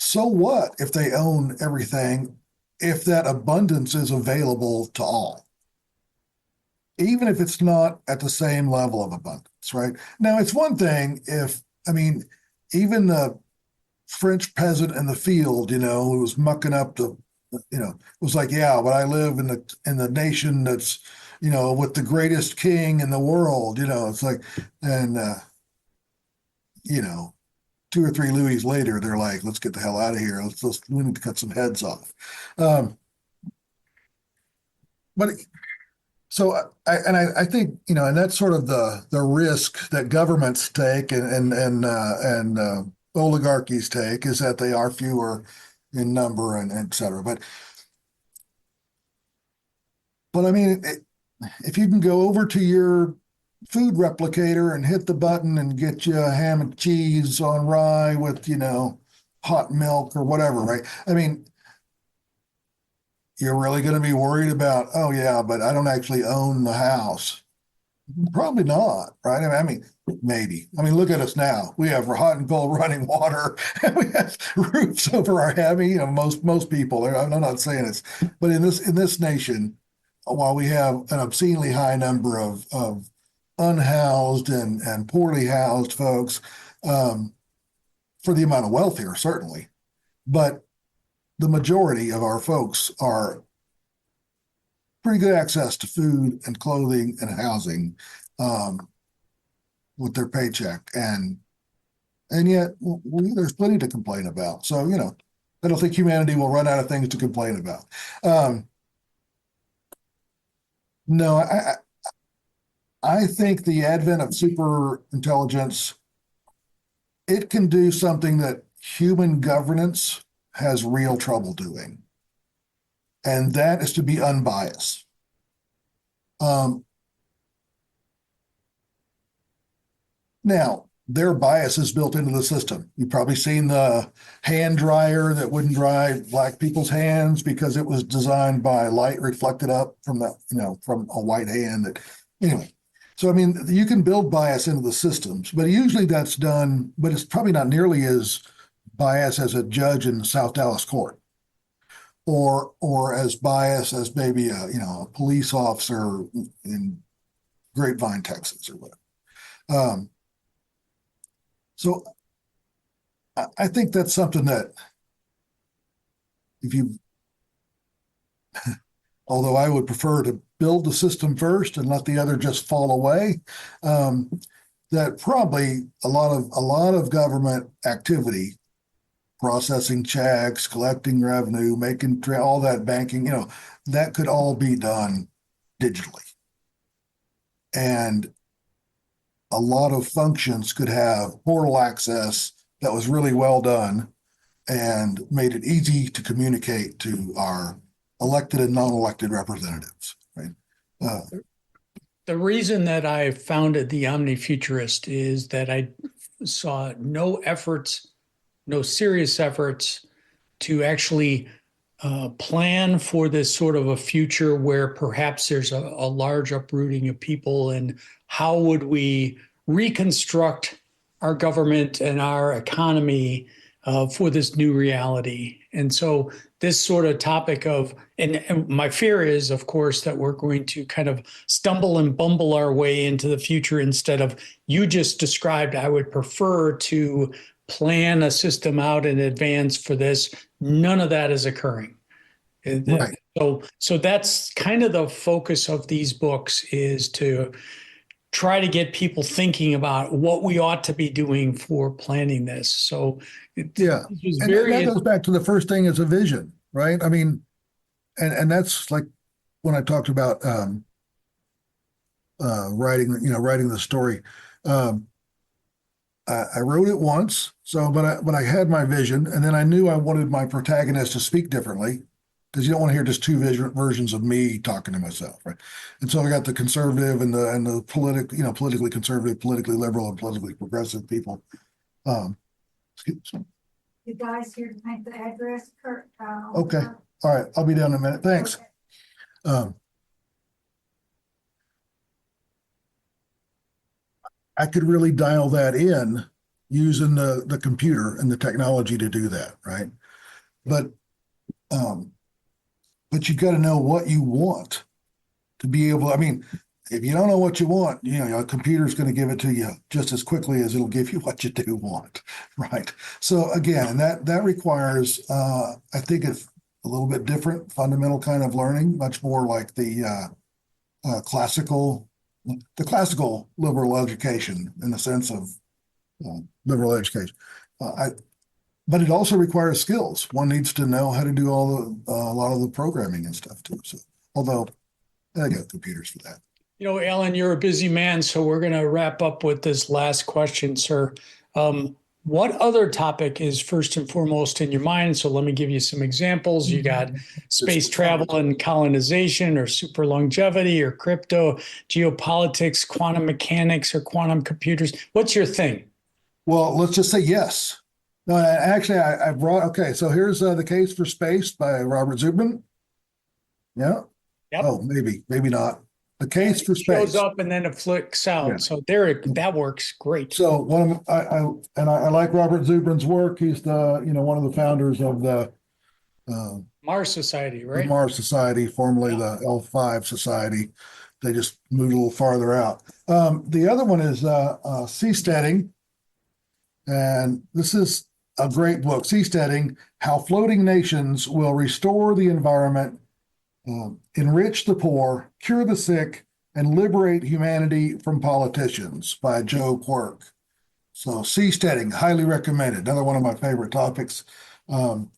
E: so what if they own everything? If that abundance is available to all, even if it's not at the same level of abundance, right? Now, it's one thing if, I mean, even the French peasant in the field, who was mucking up was like, yeah, but I live in the nation that's, with the greatest king in the world, it's like, and you know, 2 or 3 Louis later, they're like, let's get the hell out of here. We need to cut some heads off. But so I think, and that's sort of the risk that governments take and oligarchies take, is that they are fewer in number and et cetera. But I mean, if you can go over to your food replicator and hit the button and get you a ham and cheese on rye with, hot milk or whatever, right? I mean, you're really going to be worried about, oh yeah, but I don't actually own the house. Probably not, right? I mean, maybe. I mean, look at us now. We have hot and cold running water, and we have roofs over our head. I mean, most people. I'm not saying it's, but in this nation, while we have an obscenely high number of unhoused and poorly housed folks, for the amount of wealth here, certainly, but the majority of our folks are pretty good access to food and clothing and housing with their paycheck, and yet there's plenty to complain about. So I don't think humanity will run out of things to complain about. No, I think the advent of super intelligence, it can do something that human governance has real trouble doing, and that is to be unbiased. Now, there are biases built into the system. You've probably seen the hand dryer that wouldn't dry black people's hands because it was designed by light reflected up from from a white hand. Anyway, so I mean, you can build bias into the systems, but usually that's done, but it's probably not nearly as biased as a judge in the South Dallas court, or as biased as maybe a police officer in Grapevine, Texas, or whatever. So I think that's something that although I would prefer to build the system first and let the other just fall away, that probably a lot of government activity, processing checks, collecting revenue, making all that banking, that could all be done digitally. And a lot of functions could have portal access that was really well done and made it easy to communicate to our elected and non-elected representatives, right?
B: The reason that I founded the OmniFuturist is that I saw no serious efforts to actually plan for this sort of a future where perhaps there's a large uprooting of people, and how would we reconstruct our government and our economy for this new reality. And so this sort of topic of, and my fear is, of course, that we're going to kind of stumble and bumble our way into the future instead of, you just described, I would prefer to plan a system out in advance for this. None of that is occurring.
E: Right.
B: So that's kind of the focus of these books, is to try to get people thinking about what we ought to be doing for planning this. So
E: yeah, and that goes back to the first thing, is a vision, right? I mean, and that's like when I talked about writing the story. Um, I wrote it once, but I had my vision, and then I knew I wanted my protagonist to speak differently because you don't want to hear just two versions of me talking to myself, right? And so I got the conservative and the politically conservative, politically liberal, and politically progressive people. Um,
A: You guys here to make the address, Kurt?
E: okay, all right, I'll be down in a minute. Thanks.
A: Okay.
E: Um, I could really dial that in using the computer and the technology to do that, right? But um, but you got to know what you want to be able. I mean, if you don't know what you want, a computer's going to give it to you just as quickly as it'll give you what you do want, right? So again, that requires, I think, it's a little bit different, fundamental kind of learning, much more like the classical liberal education in the sense of liberal education. But it also requires skills. One needs to know how to do a lot of the programming and stuff too. So, although I got computers for that.
B: Alan, you're a busy man, so we're going to wrap up with this last question, sir. What other topic is first and foremost in your mind? So let me give you some examples. You got space travel and colonization, or super longevity, or crypto, geopolitics, quantum mechanics, or quantum computers. What's your thing?
E: Well, let's just say yes. No, actually, I brought, okay, so here's The Case for Space by Robert Zubrin. Yeah?
B: Yep.
E: Oh, maybe not. The Case for Space.
B: Shows up and then it flicks out.
E: Yeah.
B: So that works great.
E: So I like Robert Zubrin's work. He's one of the founders of the
B: Mars Society, right?
E: the Mars Society, formerly the L5 Society. They just moved a little farther out. The other one is Seasteading, and this is a great book, Seasteading: How Floating Nations Will Restore the Environment, Enrich the Poor, Cure the Sick, and Liberate Humanity from Politicians, by Joe Quirk. So Seasteading, highly recommended. Another one of my favorite topics. And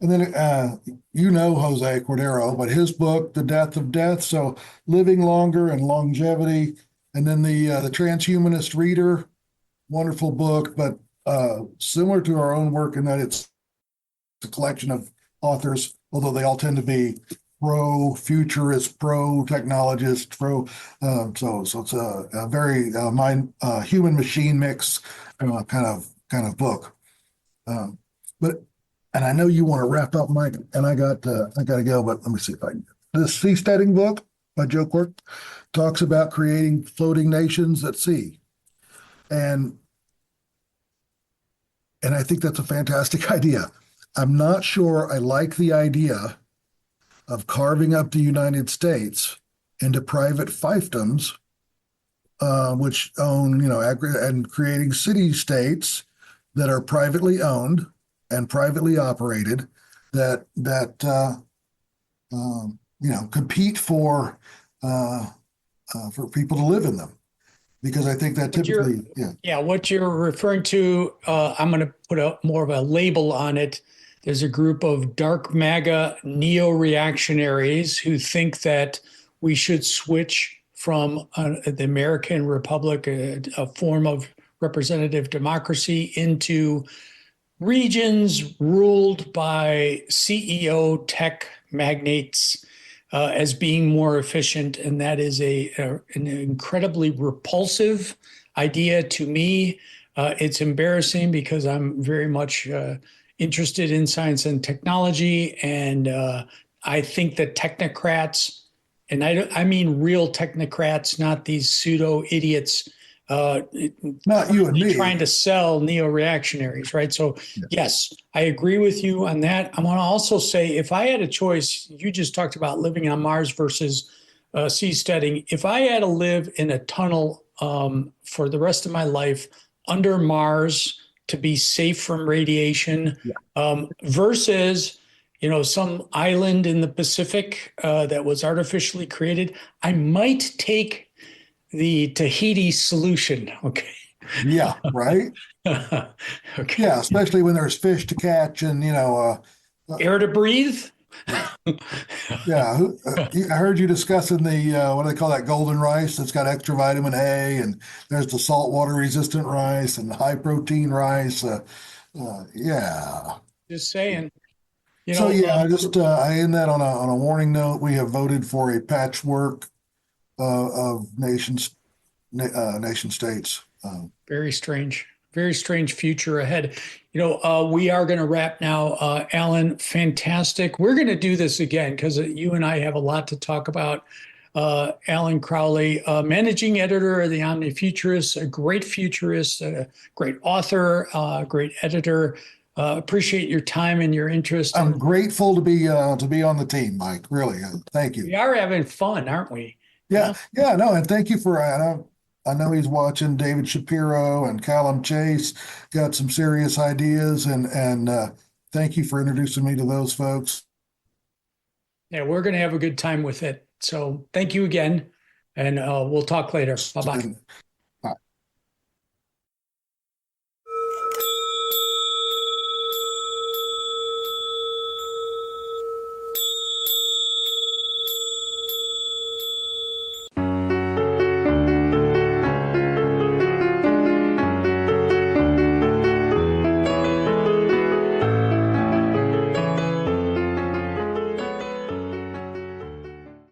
E: then Jose Cordero, but his book, The Death of Death, so living longer and longevity. And then the Transhumanist Reader, wonderful book, but similar to our own work in that it's a collection of authors, although they all tend to be pro-futurist, pro-technologist, so it's a very human-machine mix kind of book. And I know you want to wrap up, Mike, and I got to go, but let me see if I can. This Seasteading book by Joe Quirk talks about creating floating nations at sea, and I think that's a fantastic idea. I'm not sure I like the idea of carving up the United States into private fiefdoms, which own, and creating city-states that are privately owned and privately operated that compete for people to live in them. Because I think that typically,
B: what you're referring to, I'm going to put more of a label on it. There's a group of dark MAGA neo-reactionaries who think that we should switch from the American Republic, a form of representative democracy, into regions ruled by CEO tech magnates as being more efficient. And that is an incredibly repulsive idea to me. It's embarrassing because I'm very much interested in science and technology. And I think that technocrats, and I mean real technocrats, not these pseudo idiots,
E: not you and me,
B: trying to sell neo-reactionaries, right? So yes, I agree with you on that. I want to also say, if I had a choice, you just talked about living on Mars versus seasteading. If I had to live in a tunnel for the rest of my life under Mars to be safe from radiation, versus some island in the Pacific that was artificially created, I might take the Tahiti solution. Okay.
E: Yeah. Right.
B: Okay.
E: Yeah. Especially when there's fish to catch and,
B: air to breathe.
E: Yeah, I heard you discussing the what do they call that golden rice that's got extra vitamin A, and there's the saltwater resistant rice and the high protein rice. Yeah.
B: Just saying. You
E: So
B: know,
E: yeah, I end that on a warning note. We have voted for a patchwork of nation states.
B: very strange future ahead. You know, we are going to wrap now. Alan, fantastic. We're going to do this again because you and I have a lot to talk about. Alan Crowley, managing editor of the OmniFuturists, a great futurist, a great author, great editor. Appreciate your time and your interest.
E: I'm grateful to be on the team, Mike. Really, thank you.
B: We are having fun, aren't we?
E: Yeah, no, and thank you for. I know he's watching David Shapiro and Callum Chase. Got some serious ideas, and thank you for introducing me to those folks.
B: Yeah, we're going to have a good time with it. So thank you again, and we'll talk later. Bye bye.